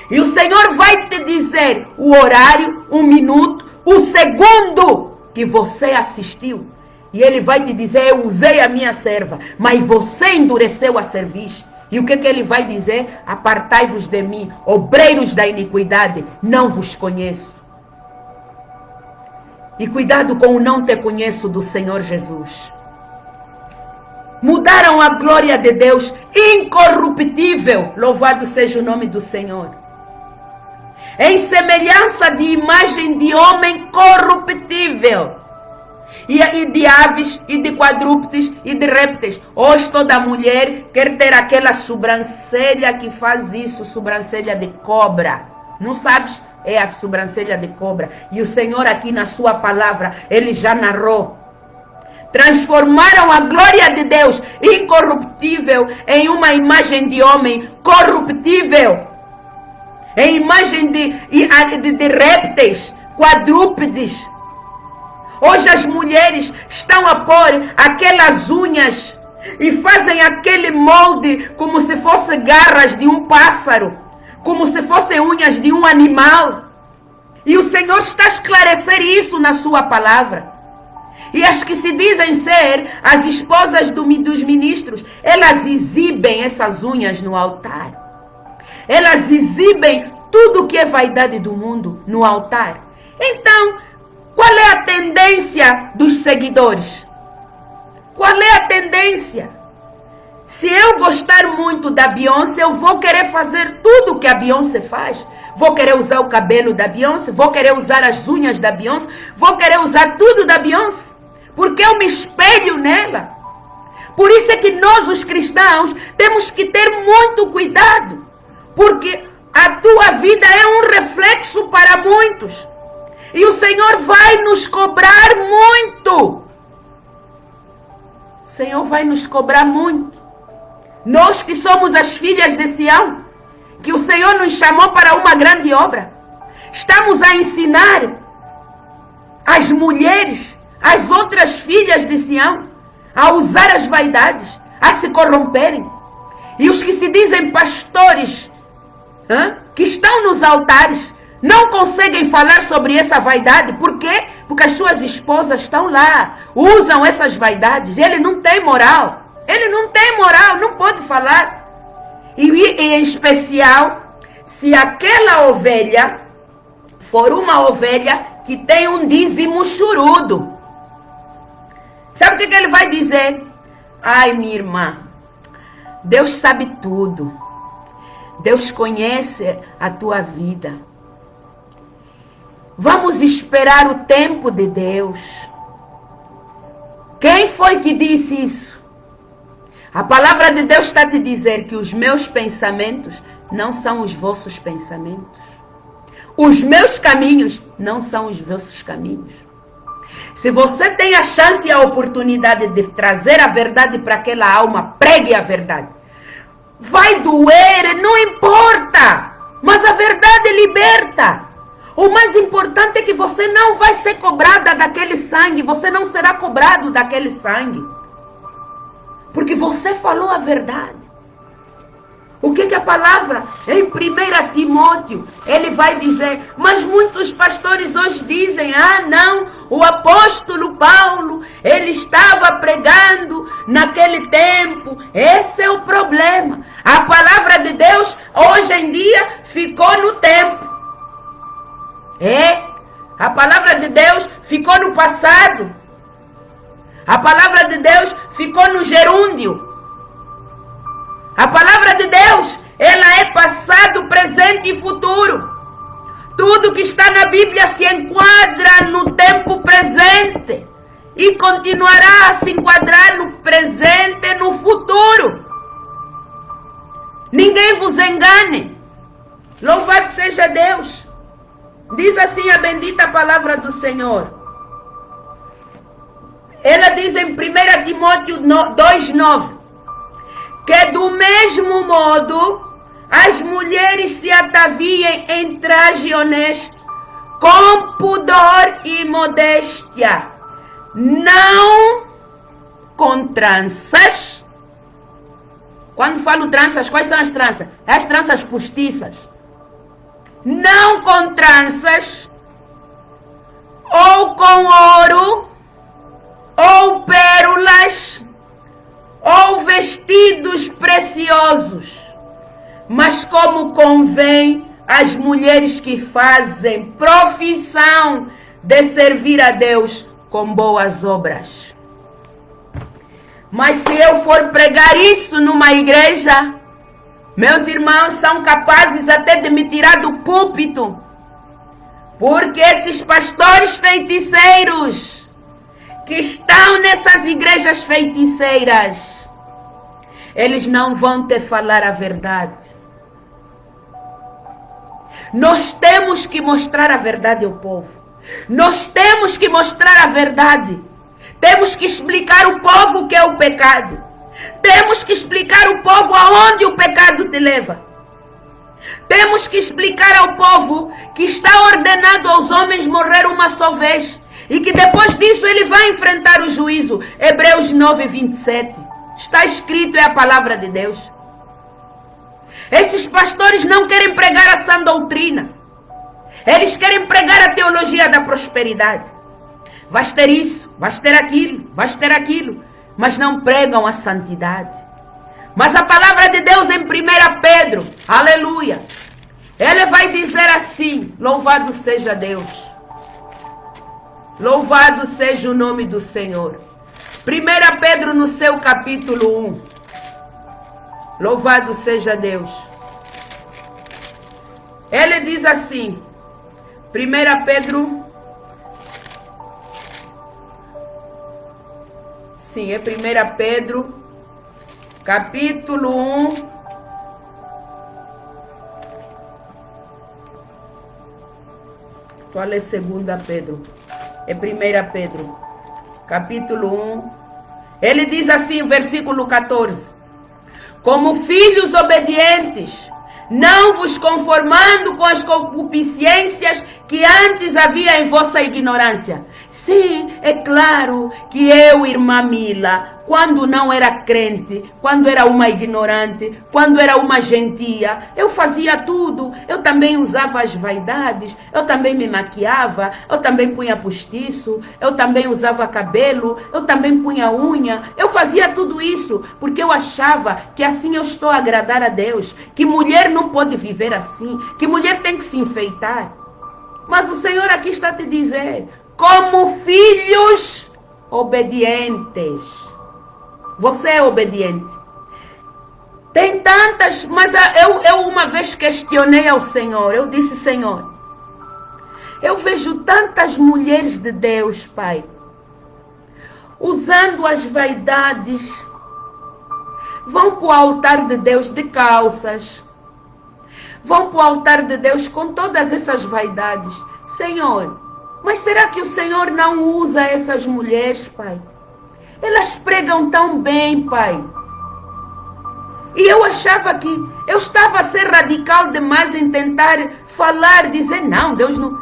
E o Senhor vai te dizer o horário, o minuto, o segundo que você assistiu. E Ele vai te dizer, eu usei a minha serva, mas você endureceu a cerviz. E o que Ele vai dizer? Apartai-vos de mim, obreiros da iniquidade, não vos conheço. E cuidado com o não te conheço do Senhor Jesus. Mudaram a glória de Deus incorruptível, louvado seja o nome do Senhor, em semelhança de imagem de homem corruptível, e de aves, e de quadrúpedes, e de répteis. Hoje toda mulher quer ter aquela sobrancelha que faz isso, sobrancelha de cobra. Não sabes? É a sobrancelha de cobra. E o Senhor aqui na sua palavra, Ele já narrou. Transformaram a glória de Deus incorruptível em uma imagem de homem corruptível. Em imagem de répteis, quadrúpedes. Hoje as mulheres estão a pôr aquelas unhas e fazem aquele molde como se fossem garras de um pássaro, como se fossem unhas de um animal. E o Senhor está a esclarecer isso na sua palavra. E as que se dizem ser as esposas dos ministros, elas exibem essas unhas no altar. Elas exibem tudo que é vaidade do mundo no altar. Então, qual é a tendência dos seguidores? Qual é a tendência? Se eu gostar muito da Beyoncé, eu vou querer fazer tudo o que a Beyoncé faz. Vou querer usar o cabelo da Beyoncé, vou querer usar as unhas da Beyoncé, vou querer usar tudo da Beyoncé, porque eu me espelho nela. Por isso é que nós, os cristãos, temos que ter muito cuidado, porque a tua vida é um reflexo para muitos. E o Senhor vai nos cobrar muito. O Senhor vai nos cobrar muito. Nós que somos as filhas de Sião, que o Senhor nos chamou para uma grande obra, estamos a ensinar as mulheres, as outras filhas de Sião, a usar as vaidades, a se corromperem. E os que se dizem pastores, que estão nos altares, não conseguem falar sobre essa vaidade. Por quê? Porque as suas esposas estão lá, usam essas vaidades. Ele não tem moral. Ele não tem moral, não pode falar. E em especial, se aquela ovelha for uma ovelha que tem um dízimo chorudo. Sabe o que ele vai dizer? Ai, minha irmã, Deus sabe tudo. Deus conhece a tua vida. Vamos esperar o tempo de Deus. Quem foi que disse isso? A palavra de Deus está a te dizer que os meus pensamentos não são os vossos pensamentos. Os meus caminhos não são os vossos caminhos. Se você tem a chance e a oportunidade de trazer a verdade para aquela alma, pregue a verdade. Vai doer, não importa. Mas a verdade liberta. O mais importante é que você não vai ser cobrada daquele sangue. Você não será cobrado daquele sangue. Porque você falou a verdade. O que a palavra em 1 Timóteo, ele vai dizer, mas muitos pastores hoje dizem, não, o apóstolo Paulo, ele estava pregando naquele tempo. Esse é o problema. A palavra de Deus, hoje em dia, ficou no tempo. A palavra de Deus ficou no passado. A palavra de Deus ficou no gerúndio. A palavra de Deus, ela é passado, presente e futuro. Tudo que está na Bíblia se enquadra no tempo presente e continuará a se enquadrar no presente e no futuro. Ninguém vos engane. Louvado seja Deus. Diz assim a bendita palavra do Senhor. Ela diz em 1 Timóteo 2,9 que do mesmo modo as mulheres se ataviem em traje honesto, com pudor e modéstia, não com tranças. Quando falo tranças, quais são as tranças? As tranças postiças. Não com tranças, ou com ouro, ou pérolas, ou vestidos preciosos, mas como convém às mulheres que fazem profissão de servir a Deus com boas obras. Mas se eu for pregar isso numa igreja, meus irmãos são capazes até de me tirar do púlpito, porque esses pastores feiticeiros que estão nessas igrejas feiticeiras, eles não vão te falar a verdade. Nós temos que mostrar a verdade ao povo. Nós temos que mostrar a verdade. Temos que explicar ao povo o que é o pecado. Temos que explicar ao povo aonde o pecado te leva. Temos que explicar ao povo que está ordenado aos homens morrer uma só vez e que depois disso ele vai enfrentar o juízo. Hebreus 9:27. Está escrito, é a palavra de Deus. Esses pastores não querem pregar a sã doutrina. Eles querem pregar a teologia da prosperidade. Vais ter isso, vais ter aquilo, vais ter aquilo. Mas não pregam a santidade. Mas a palavra de Deus em 1 Pedro, aleluia, Ele vai dizer assim: louvado seja Deus. Louvado seja o nome do Senhor. 1 Pedro no seu capítulo 1. Louvado seja Deus. Ele diz assim, 1 Pedro... Sim, é 1 Pedro, capítulo 1. Qual é 2 Pedro? É 1 Pedro, capítulo 1. Ele diz assim, versículo 14. Como filhos obedientes, não vos conformando com as concupiscências que antes havia em vossa ignorância. Sim, é claro que eu, irmã Mila, quando não era crente, quando era uma ignorante, quando era uma gentia, eu fazia tudo. Eu também usava as vaidades, eu também me maquiava, eu também punha postiço, eu também usava cabelo, eu também punha unha. Eu fazia tudo isso porque eu achava que assim eu estou a agradar a Deus, que mulher não pode viver assim, que mulher tem que se enfeitar. Mas o Senhor aqui está a te dizer, como filhos obedientes. Você é obediente. Tem tantas, mas eu uma vez questionei ao Senhor. Eu disse, Senhor, eu vejo tantas mulheres de Deus, Pai, usando as vaidades, vão para o altar de Deus de calças, vão para o altar de Deus com todas essas vaidades. Senhor, mas será que o Senhor não usa essas mulheres, Pai? Elas pregam tão bem, Pai. E eu achava que eu estava a ser radical demais em tentar falar, dizer, não, Deus não.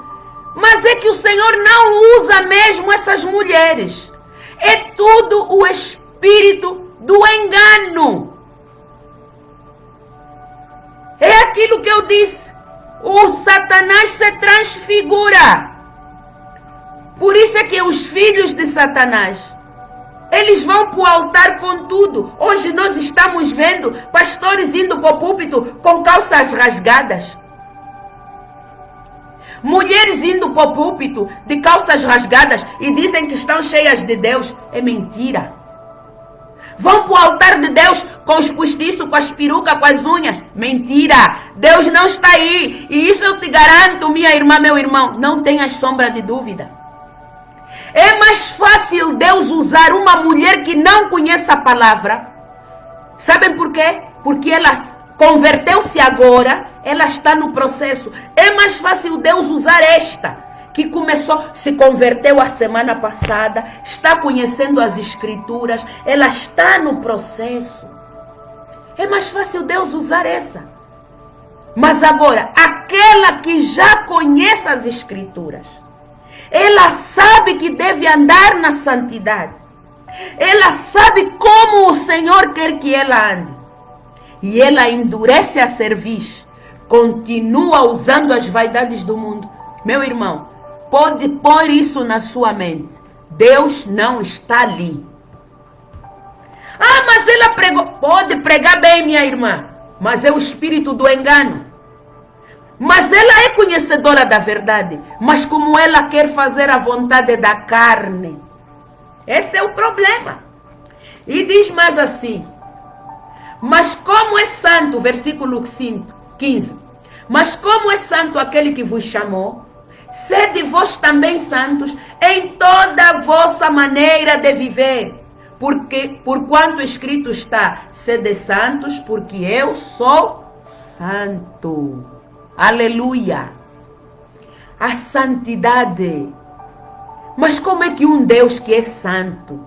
Mas é que o Senhor não usa mesmo essas mulheres. É tudo o espírito do engano. É aquilo que eu disse. O Satanás se transfigura. Por isso é que os filhos de Satanás, eles vão para o altar com tudo. Hoje nós estamos vendo pastores indo para o púlpito com calças rasgadas. Mulheres indo para o púlpito de calças rasgadas e dizem que estão cheias de Deus. É mentira. Vão para o altar de Deus com os postiços, com as perucas, com as unhas. Mentira. Deus não está aí. E isso eu te garanto, minha irmã, meu irmão. Não tenhas sombra de dúvida. É mais fácil Deus usar uma mulher que não conhece a palavra. Sabem por quê? Porque ela converteu-se agora, ela está no processo. É mais fácil Deus usar esta, que começou, se converteu a semana passada, está conhecendo as escrituras, ela está no processo. É mais fácil Deus usar essa. Mas agora, aquela que já conhece as escrituras, ela sabe que deve andar na santidade. Ela sabe como o Senhor quer que ela ande. E ela endurece a cerviz. Continua usando as vaidades do mundo. Meu irmão, pode pôr isso na sua mente. Deus não está ali. Ah, mas ela pregou. Pode pregar bem, minha irmã. Mas é o espírito do engano. Mas ela é conhecedora da verdade. Mas como ela quer fazer a vontade da carne. Esse é o problema. E diz mais assim. Mas como é santo, versículo 15. Mas como é santo aquele que vos chamou, sede vós também santos em toda a vossa maneira de viver. Porque, porquanto escrito está, sede santos, porque eu sou santo. Aleluia! A santidade. Mas como é que um Deus que é santo,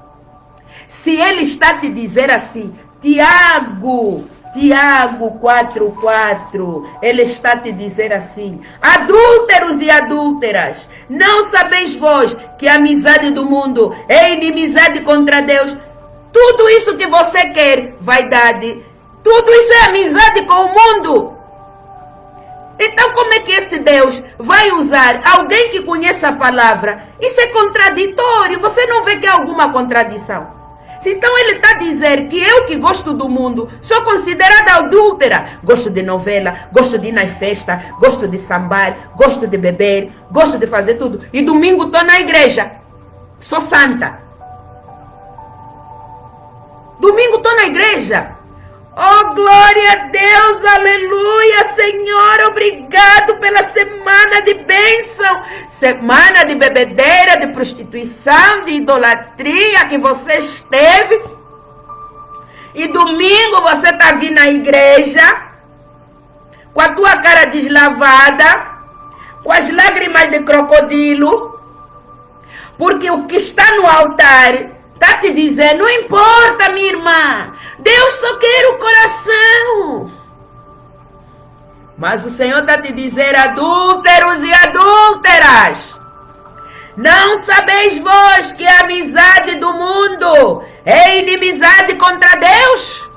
se ele está a te dizer assim, Tiago 4:4, ele está a te dizer assim, adúlteros e adúlteras, não sabeis vós que a amizade do mundo é inimizade contra Deus? Tudo isso que você quer, vaidade, tudo isso é amizade com o mundo. Então como é que esse Deus vai usar alguém que conhece a palavra? Isso é contraditório, você não vê que há alguma contradição? Então ele está a dizer que eu que gosto do mundo sou considerada adúltera. Gosto de novela, gosto de ir nas festas, gosto de sambar, gosto de beber, gosto de fazer tudo. E domingo estou na igreja. Sou santa. Domingo estou na igreja. Oh, glória a Deus, aleluia, Senhor, obrigado pela semana de bênção, semana de bebedeira, de prostituição, de idolatria que você esteve. E domingo você está vindo na igreja, com a tua cara deslavada, com as lágrimas de crocodilo, porque o que está no altar está te dizendo, não importa, minha irmã, Deus só quer o coração. Mas o Senhor está te dizendo, adúlteros e adúlteras, não sabeis vós que a amizade do mundo é inimizade contra Deus?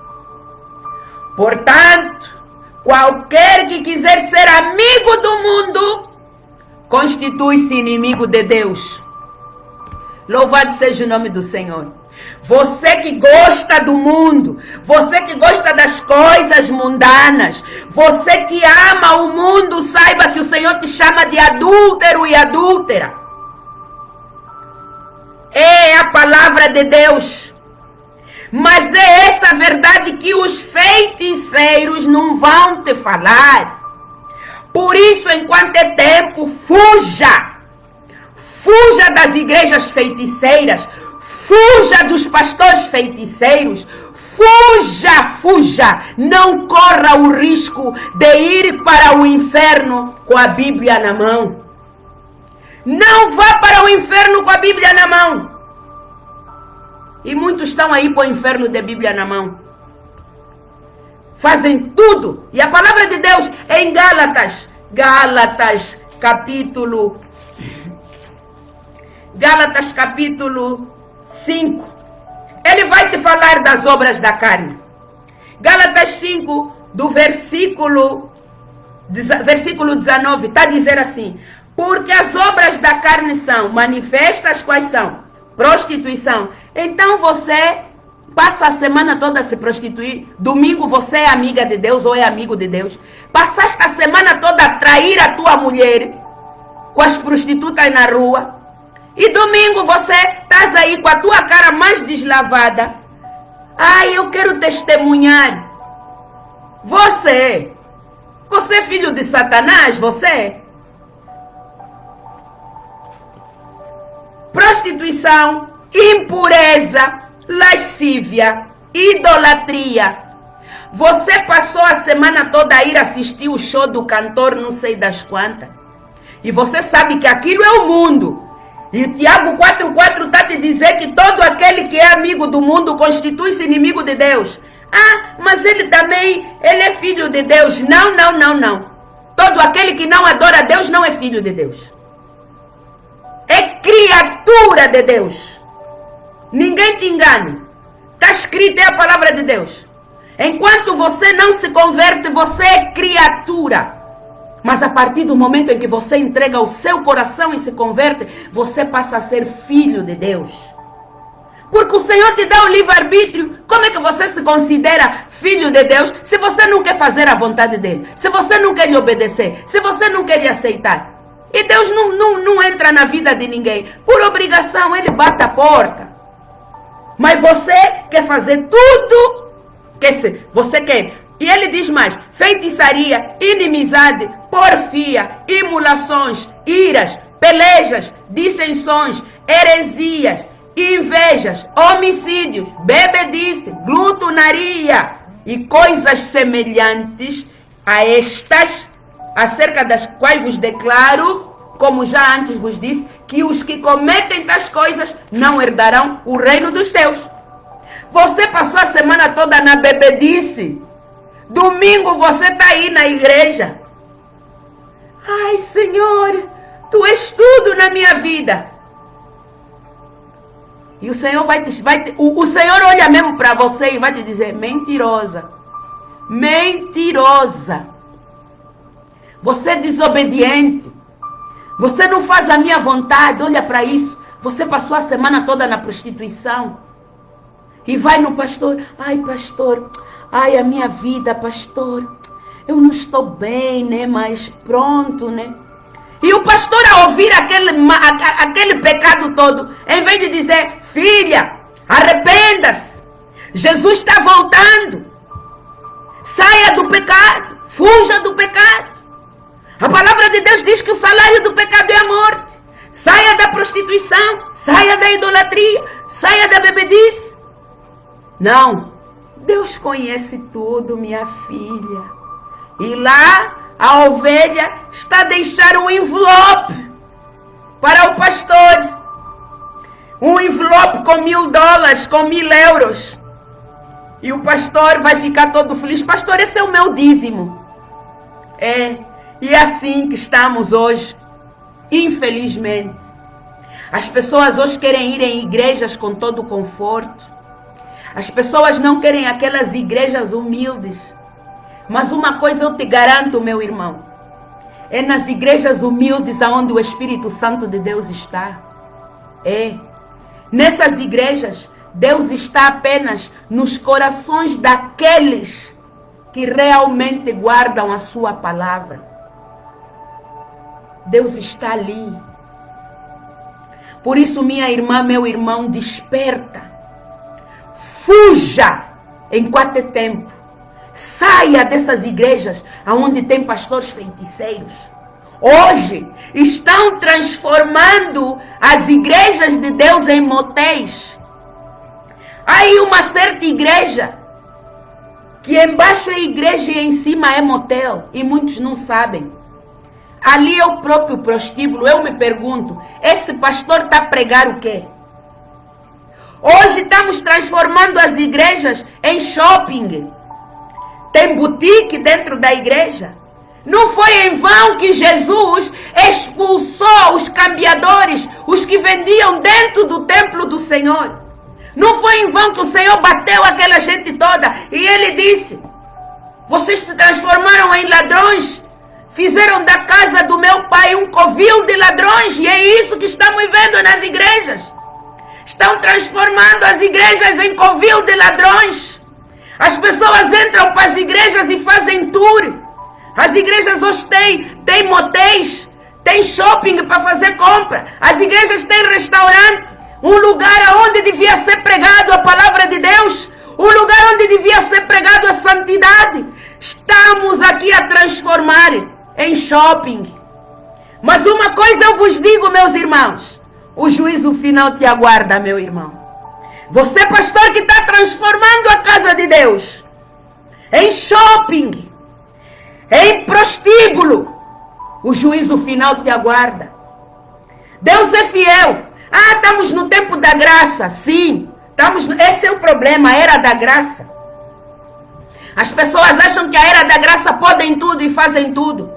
Portanto, qualquer que quiser ser amigo do mundo, constitui-se inimigo de Deus. Louvado seja o nome do Senhor. Você que gosta do mundo, você que gosta das coisas mundanas, você que ama o mundo, saiba que o Senhor te chama de adúltero e adúltera. É a palavra de Deus. Mas é essa verdade que os feiticeiros não vão te falar. Por isso, enquanto é tempo, fuja. Fuja das igrejas feiticeiras. Fuja dos pastores feiticeiros. Fuja. Não corra o risco de ir para o inferno com a Bíblia na mão. Não vá para o inferno com a Bíblia na mão. E muitos estão aí para o inferno de Bíblia na mão. Fazem tudo. E a palavra de Deus é em Gálatas. Gálatas capítulo 5. Ele vai te falar das obras da carne. Gálatas 5, do versículo 19, está a dizer assim: porque as obras da carne são manifestas, quais são? Prostituição. Então você passa a semana toda a se prostituir. Domingo você é amiga de Deus ou é amigo de Deus. Passaste a semana toda a trair a tua mulher com as prostitutas na rua. E domingo você estás aí com a tua cara mais deslavada. Ai, eu quero testemunhar. Você é filho de Satanás, você? Prostituição, impureza, lascívia, idolatria. Você passou a semana toda a ir assistir o show do cantor não sei das quantas. E você sabe que aquilo é o mundo. E Tiago 4,4 está te dizer que todo aquele que é amigo do mundo constitui-se inimigo de Deus. Ah, mas ele é filho de Deus. Não. Todo aquele que não adora a Deus não é filho de Deus. É criatura de Deus. Ninguém te engane. Está escrito, é a palavra de Deus. Enquanto você não se converte, você é criatura. Mas a partir do momento em que você entrega o seu coração e se converte, você passa a ser filho de Deus. Porque o Senhor te dá o livre-arbítrio. Como é que você se considera filho de Deus se você não quer fazer a vontade dele? Se você não quer lhe obedecer? Se você não quer lhe aceitar? E Deus não entra na vida de ninguém. Por obrigação, ele bate a porta. Mas você quer fazer tudo que você quer. E ele diz mais: feitiçaria, inimizade, porfia, imulações, iras, pelejas, dissensões, heresias, invejas, homicídios, bebedice, glutonaria e coisas semelhantes a estas, acerca das quais vos declaro, como já antes vos disse, que os que cometem tais coisas não herdarão o reino dos céus. Você passou a semana toda na bebedice. Domingo você está aí na igreja. Ai, Senhor, Tu és tudo na minha vida. E o Senhor o Senhor olha mesmo para você e vai te dizer: mentirosa. Mentirosa. Você é desobediente. Você não faz a minha vontade. Olha para isso. Você passou a semana toda na prostituição. E vai no pastor. Ai, pastor. Ai, a minha vida, pastor. Eu não estou bem, né? Mas pronto, né? E o pastor, ao ouvir aquele pecado todo, em vez de dizer, filha, arrependa-se. Jesus está voltando. Saia do pecado. Fuja do pecado. A palavra de Deus diz que o salário do pecado é a morte. Saia da prostituição. Saia da idolatria. Saia da bebedice. Não. Deus conhece tudo, minha filha. E lá, a ovelha está a deixar um envelope para o pastor. Um envelope com $1000, com 1000 euros. E o pastor vai ficar todo feliz. Pastor, esse é o meu dízimo. E é assim que estamos hoje. Infelizmente. As pessoas hoje querem ir em igrejas com todo o conforto. As pessoas não querem aquelas igrejas humildes. Mas uma coisa eu te garanto, meu irmão. É nas igrejas humildes aonde o Espírito Santo de Deus está. Nessas igrejas, Deus está apenas nos corações daqueles que realmente guardam a sua palavra. Deus está ali. Por isso, minha irmã, meu irmão, desperta. Fuja enquanto é tempo. Saia dessas igrejas onde tem pastores feiticeiros. Hoje estão transformando as igrejas de Deus em motéis. Aí uma certa igreja que embaixo é igreja e em cima é motel. E muitos não sabem. Ali é o próprio prostíbulo. Eu me pergunto, esse pastor está a pregar o quê? Hoje estamos transformando as igrejas em shopping. Tem boutique dentro da igreja. Não foi em vão que Jesus expulsou os cambiadores, os que vendiam dentro do templo do Senhor. Não foi em vão que o Senhor bateu aquela gente toda e ele disse: vocês se transformaram em ladrões, fizeram da casa do meu pai um covil de ladrões. E é isso que estamos vendo nas igrejas. Estão transformando as igrejas em covil de ladrões. As pessoas entram para as igrejas e fazem tour. As igrejas hoje têm motéis, tem shopping para fazer compra. As igrejas têm restaurante, um lugar onde devia ser pregado a palavra de Deus, um lugar onde devia ser pregado a santidade. Estamos aqui a transformar em shopping. Mas uma coisa eu vos digo, meus irmãos, o juízo final te aguarda, meu irmão. Você, pastor, que está transformando a casa de Deus em shopping, em prostíbulo, o juízo final te aguarda. Deus é fiel. Estamos no tempo da graça. Sim, esse é o problema, a era da graça. As pessoas acham que a era da graça podem tudo e fazem tudo.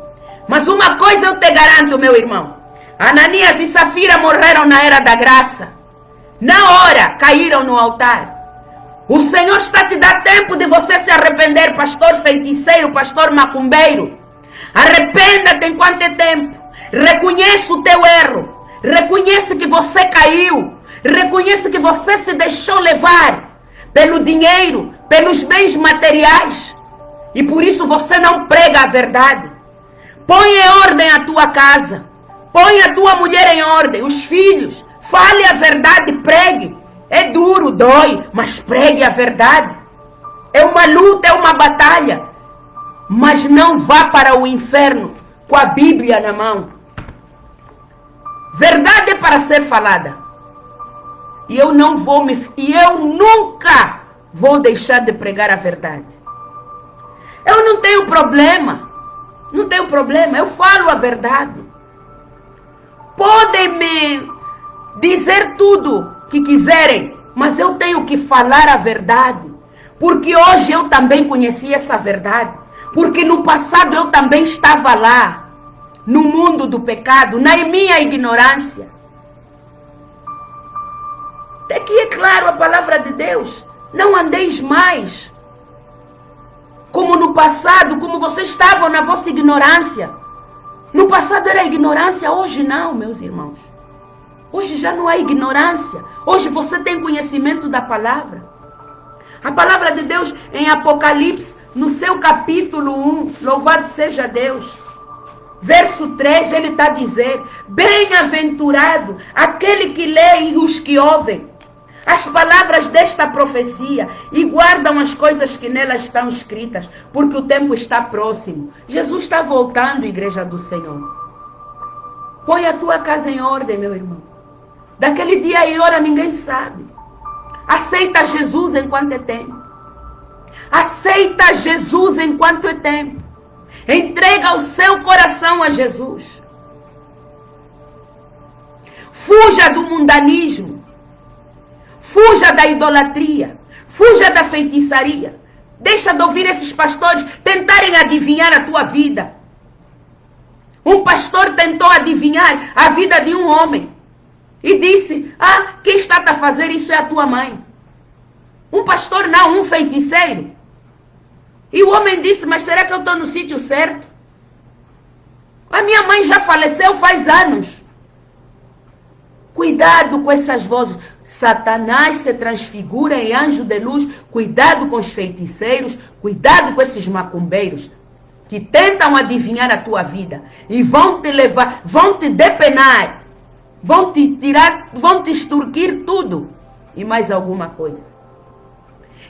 Mas uma coisa eu te garanto, meu irmão. Ananias e Safira morreram na era da graça. Na hora, caíram no altar. O Senhor está a te dar tempo de você se arrepender, pastor feiticeiro, pastor macumbeiro. Arrependa-te enquanto é tempo. Reconheça o teu erro. Reconheça que você caiu. Reconheça que você se deixou levar pelo dinheiro, pelos bens materiais. E por isso você não prega a verdade. Põe em ordem a tua casa. Põe a tua mulher em ordem, os filhos. Fale a verdade, pregue. É duro, dói, mas pregue a verdade. É uma luta, é uma batalha. Mas não vá para o inferno com a Bíblia na mão. Verdade é para ser falada. E eu nunca vou deixar de pregar a verdade. Eu não tenho problema. Não tenho problema, eu falo a verdade. Podem me dizer tudo que quiserem, mas eu tenho que falar a verdade. Porque hoje eu também conheci essa verdade. Porque no passado eu também estava lá, no mundo do pecado, na minha ignorância. Aqui é claro a palavra de Deus. Não andeis mais como no passado, como vocês estavam na vossa ignorância. No passado era ignorância, hoje não, meus irmãos. Hoje já não há ignorância. Hoje você tem conhecimento da palavra. A palavra de Deus em Apocalipse, no seu capítulo 1, louvado seja Deus. Verso 3, ele está a dizer: bem-aventurado aquele que lê e os que ouvem as palavras desta profecia e guardam as coisas que nelas estão escritas, porque o tempo está próximo. Jesus está voltando, igreja do Senhor. Põe a tua casa em ordem, meu irmão. Daquele dia e hora ninguém sabe. Aceita Jesus enquanto é tempo. Aceita Jesus enquanto é tempo. Entrega o seu coração a Jesus. Fuja do mundanismo. Fuja da idolatria. Fuja da feitiçaria. Deixa de ouvir esses pastores tentarem adivinhar a tua vida. Um pastor tentou adivinhar a vida de um homem. E disse: quem está a fazer isso é a tua mãe. Um pastor não, um feiticeiro. E o homem disse: mas será que eu estou no sítio certo? A minha mãe já faleceu faz anos. Cuidado com essas vozes. Satanás se transfigura em anjo de luz. Cuidado com os feiticeiros. Cuidado com esses macumbeiros que tentam adivinhar a tua vida. E vão te levar, vão te depenar. Vão te tirar, vão te extorquir tudo. E mais alguma coisa.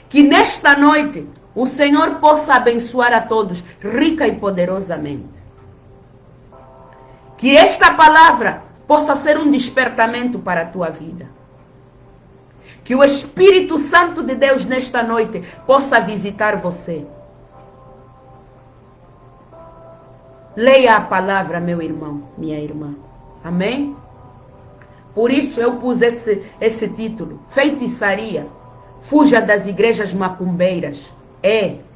Que nesta noite o Senhor possa abençoar a todos, rica e poderosamente. Que esta palavra possa ser um despertamento para a tua vida. Que o Espírito Santo de Deus nesta noite possa visitar você. Leia a palavra, meu irmão, minha irmã. Amém? Por isso eu pus esse título, feitiçaria. Fuja das igrejas macumbeiras.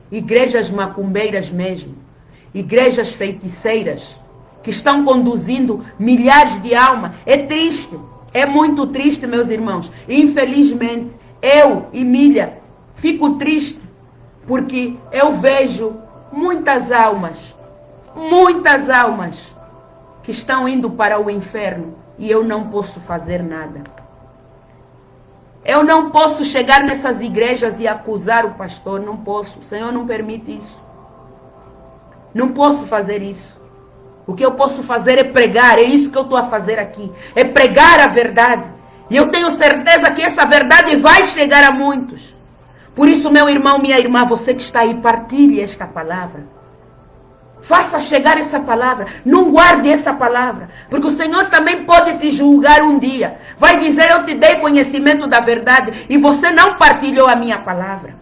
Igrejas macumbeiras mesmo. Igrejas feiticeiras que estão conduzindo milhares de almas. É triste, é muito triste, meus irmãos. Infelizmente, eu, Emília, fico triste porque eu vejo muitas almas que estão indo para o inferno e eu não posso fazer nada. Eu não posso chegar nessas igrejas e acusar o pastor, não posso. O Senhor não permite isso. Não posso fazer isso. O que eu posso fazer é pregar, é isso que eu estou a fazer aqui. É pregar a verdade. E eu tenho certeza que essa verdade vai chegar a muitos. Por isso, meu irmão, minha irmã, você que está aí, partilhe esta palavra. Faça chegar essa palavra. Não guarde essa palavra. Porque o Senhor também pode te julgar um dia. Vai dizer: eu te dei conhecimento da verdade e você não partilhou a minha palavra.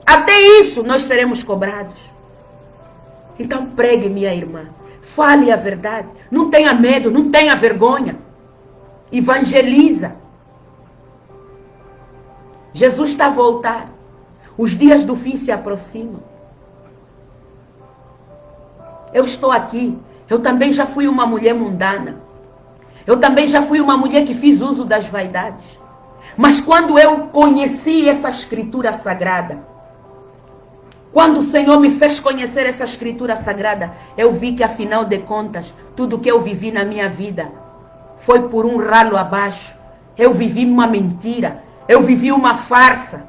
Até isso nós seremos cobrados. Então pregue, minha irmã. Fale a verdade. Não tenha medo, não tenha vergonha. Evangeliza. Jesus está a voltar. Os dias do fim se aproximam. Eu estou aqui. Eu também já fui uma mulher mundana. Eu também já fui uma mulher que fiz uso das vaidades. Mas quando eu conheci essa escritura sagrada, quando o Senhor me fez conhecer essa escritura sagrada, eu vi que, afinal de contas, tudo que eu vivi na minha vida foi por um ralo abaixo. Eu vivi uma mentira. Eu vivi uma farsa.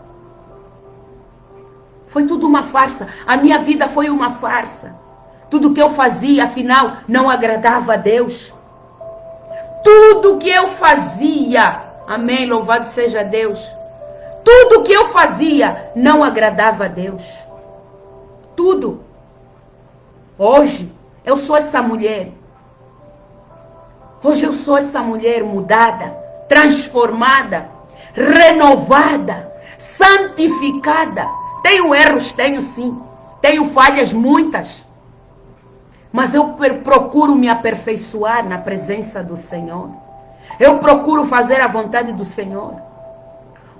Foi tudo uma farsa. A minha vida foi uma farsa. Tudo que eu fazia, afinal, não agradava a Deus. Tudo que eu fazia, amém, louvado seja Deus. Tudo que eu fazia não agradava a Deus. Tudo. Hoje, eu sou essa mulher. Hoje eu sou essa mulher mudada, transformada, renovada, santificada. Tenho erros, tenho sim. Tenho falhas, muitas. Mas eu procuro me aperfeiçoar na presença do Senhor. Eu procuro fazer a vontade do Senhor.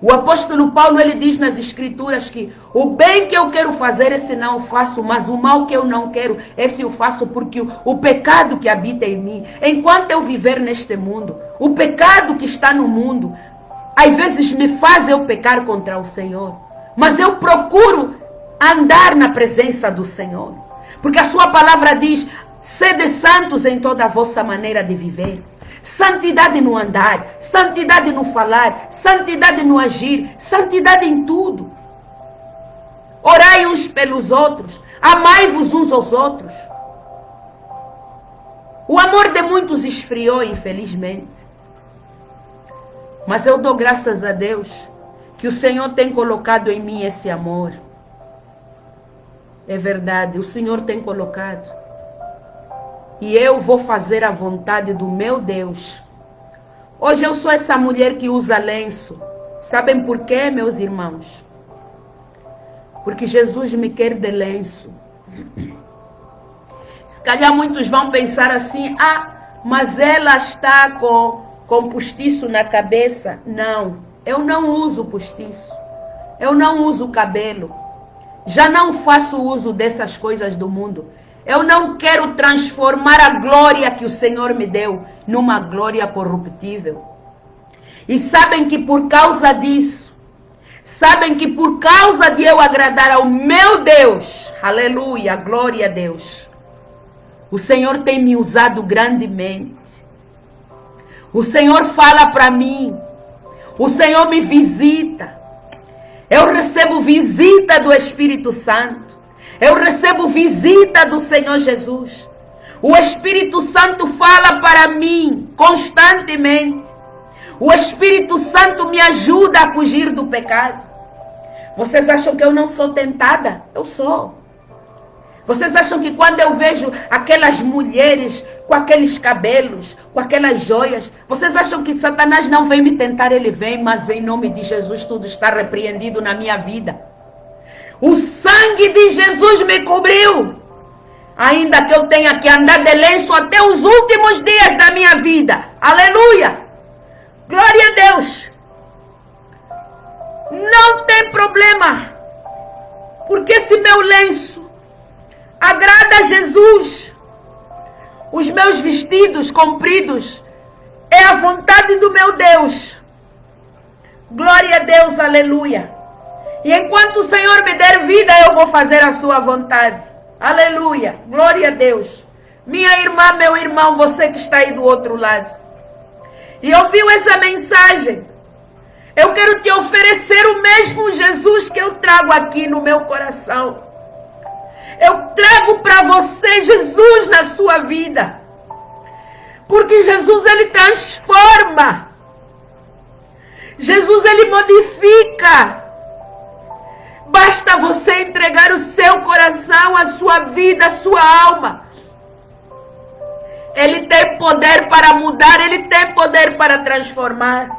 O apóstolo Paulo, ele diz nas escrituras que o bem que eu quero fazer, esse não faço, mas o mal que eu não quero, esse eu faço, porque o pecado que habita em mim, enquanto eu viver neste mundo, o pecado que está no mundo, às vezes me faz eu pecar contra o Senhor. Mas eu procuro andar na presença do Senhor. Porque a sua palavra diz: sede santos em toda a vossa maneira de viver. Santidade no andar, santidade no falar, santidade no agir, santidade em tudo. Orai uns pelos outros. Amai-vos uns aos outros. O amor de muitos esfriou, infelizmente. Mas eu dou graças a Deus que o Senhor tem colocado em mim esse amor. É verdade, o Senhor tem colocado. E eu vou fazer a vontade do meu Deus. Hoje eu sou essa mulher que usa lenço. Sabem por quê, meus irmãos? Porque Jesus me quer de lenço. Se calhar muitos vão pensar assim, mas ela está com postiço na cabeça. Não, eu não uso postiço. Eu não uso cabelo. Já não faço uso dessas coisas do mundo. Eu não quero transformar a glória que o Senhor me deu numa glória corruptível. E sabem que por causa disso, sabem que por causa de eu agradar ao meu Deus, aleluia, glória a Deus, o Senhor tem me usado grandemente. O Senhor fala para mim, o Senhor me visita. Eu recebo visita do Espírito Santo. Eu recebo visita do Senhor Jesus. O Espírito Santo fala para mim constantemente. O Espírito Santo me ajuda a fugir do pecado. Vocês acham que eu não sou tentada? Eu sou. Vocês acham que quando eu vejo aquelas mulheres com aqueles cabelos, com aquelas joias, vocês acham que Satanás não vem me tentar? Ele vem, mas em nome de Jesus tudo está repreendido na minha vida. O sangue de Jesus me cobriu. Ainda que eu tenha que andar de lenço até os últimos dias da minha vida. Aleluia! Glória a Deus! Não tem problema. Porque esse meu lenço agrada a Jesus. Os meus vestidos compridos é a vontade do meu Deus. Glória a Deus, aleluia. E enquanto o Senhor me der vida, eu vou fazer a sua vontade. Aleluia, glória a Deus. Minha irmã, meu irmão, você que está aí do outro lado e ouviu essa mensagem, eu quero te oferecer o mesmo Jesus que eu trago aqui no meu coração. Eu trago para você Jesus na sua vida. Porque Jesus, ele transforma. Jesus, ele modifica. Basta você entregar o seu coração, a sua vida, a sua alma. Ele tem poder para mudar, ele tem poder para transformar.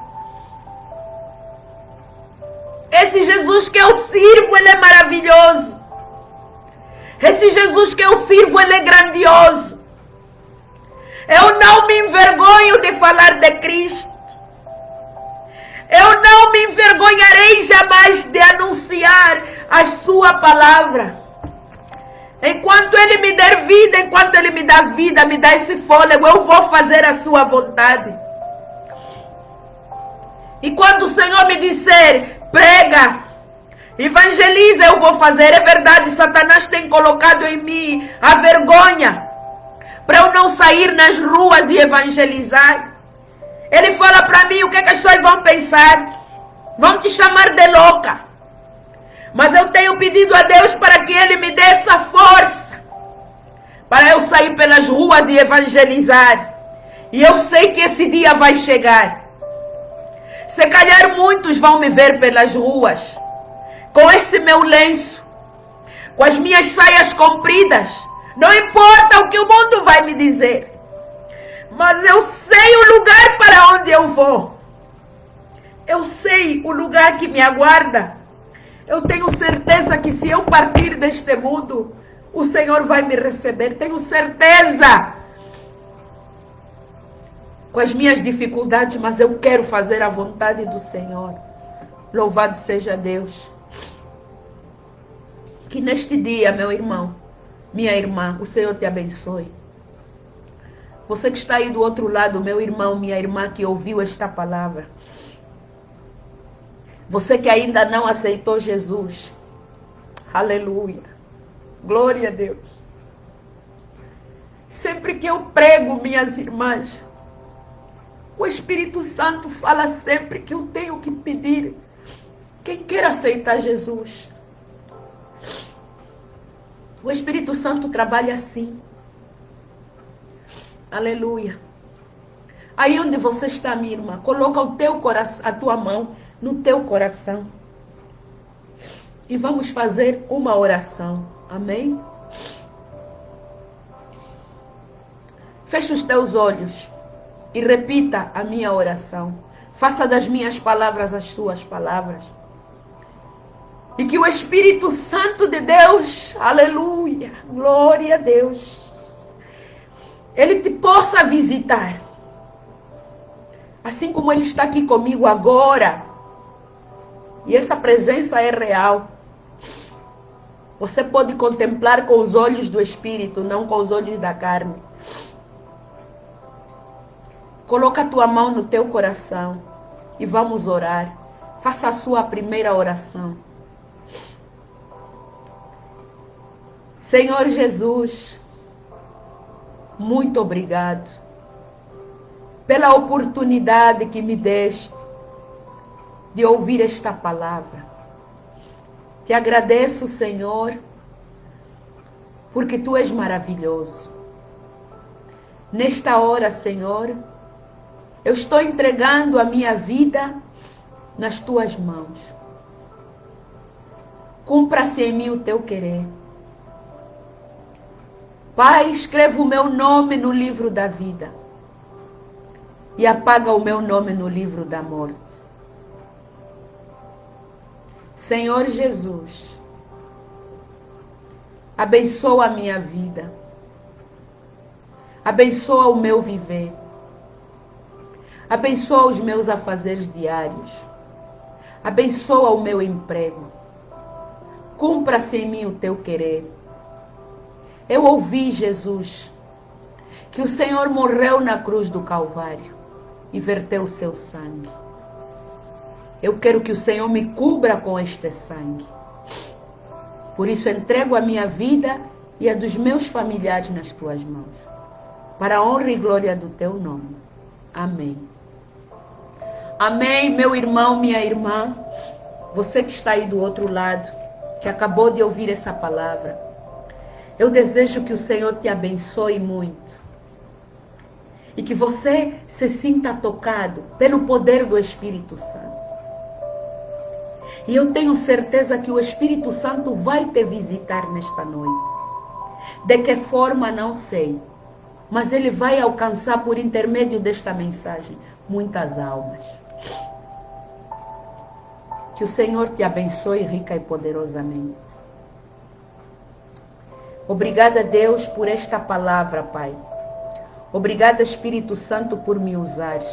Esse Jesus que eu sirvo, ele é maravilhoso. Esse Jesus que eu sirvo, ele é grandioso. Eu não me envergonho de falar de Cristo. Eu não me envergonharei jamais de anunciar a sua palavra. Enquanto ele me der vida, enquanto ele me dá vida, me dá esse fôlego, eu vou fazer a sua vontade. E quando o Senhor me disser, prega, evangeliza, eu vou fazer. É verdade, Satanás tem colocado em mim a vergonha para eu não sair nas ruas e evangelizar. Ele fala para mim, o que as pessoas vão pensar? Vão te chamar de louca. Mas eu tenho pedido a Deus para que Ele me dê essa força para eu sair pelas ruas e evangelizar. E eu sei que esse dia vai chegar. Se calhar muitos vão me ver pelas ruas com esse meu lenço, com as minhas saias compridas. Não importa o que o mundo vai me dizer. Mas eu sei o lugar para onde eu vou. Eu sei o lugar que me aguarda. Eu tenho certeza que se eu partir deste mundo, o Senhor vai me receber. Tenho certeza. Com as minhas dificuldades, mas eu quero fazer a vontade do Senhor. Louvado seja Deus. Que neste dia, meu irmão, minha irmã, o Senhor te abençoe. Você que está aí do outro lado, meu irmão, minha irmã, que ouviu esta palavra. Você que ainda não aceitou Jesus. Aleluia. Glória a Deus. Sempre que eu prego, minhas irmãs, o Espírito Santo fala sempre que eu tenho que pedir. Quem quer aceitar Jesus? O Espírito Santo trabalha assim. Aleluia. Aí onde você está, minha irmã, coloca o teu coração, a tua mão no teu coração. E vamos fazer uma oração. Amém? Feche os teus olhos e repita a minha oração. Faça das minhas palavras as suas palavras. E que o Espírito Santo de Deus, aleluia, glória a Deus, ele te possa visitar. Assim como ele está aqui comigo agora. E essa presença é real. Você pode contemplar com os olhos do Espírito, não com os olhos da carne. Coloca a tua mão no teu coração e vamos orar. Faça a sua primeira oração. Senhor Jesus, muito obrigado pela oportunidade que me deste de ouvir esta palavra. Te agradeço, Senhor, porque Tu és maravilhoso. Nesta hora, Senhor, eu estou entregando a minha vida nas Tuas mãos. Cumpra-se em mim o Teu querer. Pai, escreva o meu nome no livro da vida e apaga o meu nome no livro da morte. Senhor Jesus, abençoa a minha vida, abençoa o meu viver, abençoa os meus afazeres diários, abençoa o meu emprego, cumpra-se em mim o teu querer. Eu ouvi, Jesus, que o Senhor morreu na cruz do Calvário e verteu o seu sangue. Eu quero que o Senhor me cubra com este sangue. Por isso entrego a minha vida e a dos meus familiares nas tuas mãos, para a honra e glória do teu nome. Amém. Amém, meu irmão, minha irmã, você que está aí do outro lado, que acabou de ouvir essa palavra. Eu desejo que o Senhor te abençoe muito e que você se sinta tocado pelo poder do Espírito Santo. E eu tenho certeza que o Espírito Santo vai te visitar nesta noite. De que forma, não sei. Mas ele vai alcançar por intermédio desta mensagem muitas almas. Que o Senhor te abençoe rica e poderosamente. Obrigada, Deus, por esta palavra, Pai. Obrigada, Espírito Santo, por me usares.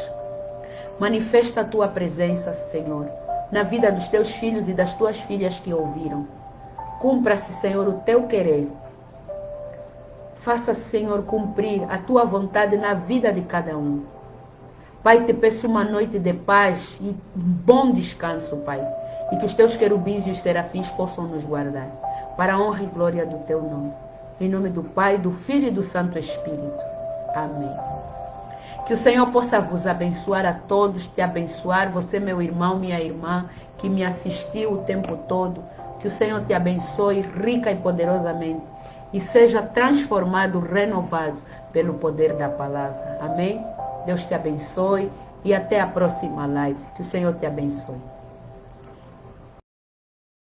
Manifesta a tua presença, Senhor, na vida dos teus filhos e das tuas filhas que ouviram. Cumpra-se, Senhor, o teu querer. Faça, Senhor, cumprir a tua vontade na vida de cada um. Pai, te peço uma noite de paz e bom descanso, Pai. E que os teus querubins e os serafins possam nos guardar, para a honra e glória do teu nome. Em nome do Pai, do Filho e do Santo Espírito. Amém. Que o Senhor possa vos abençoar a todos, te abençoar, você, meu irmão, minha irmã, que me assistiu o tempo todo. Que o Senhor te abençoe rica e poderosamente e seja transformado, renovado pelo poder da palavra. Amém? Deus te abençoe e até a próxima live. Que o Senhor te abençoe.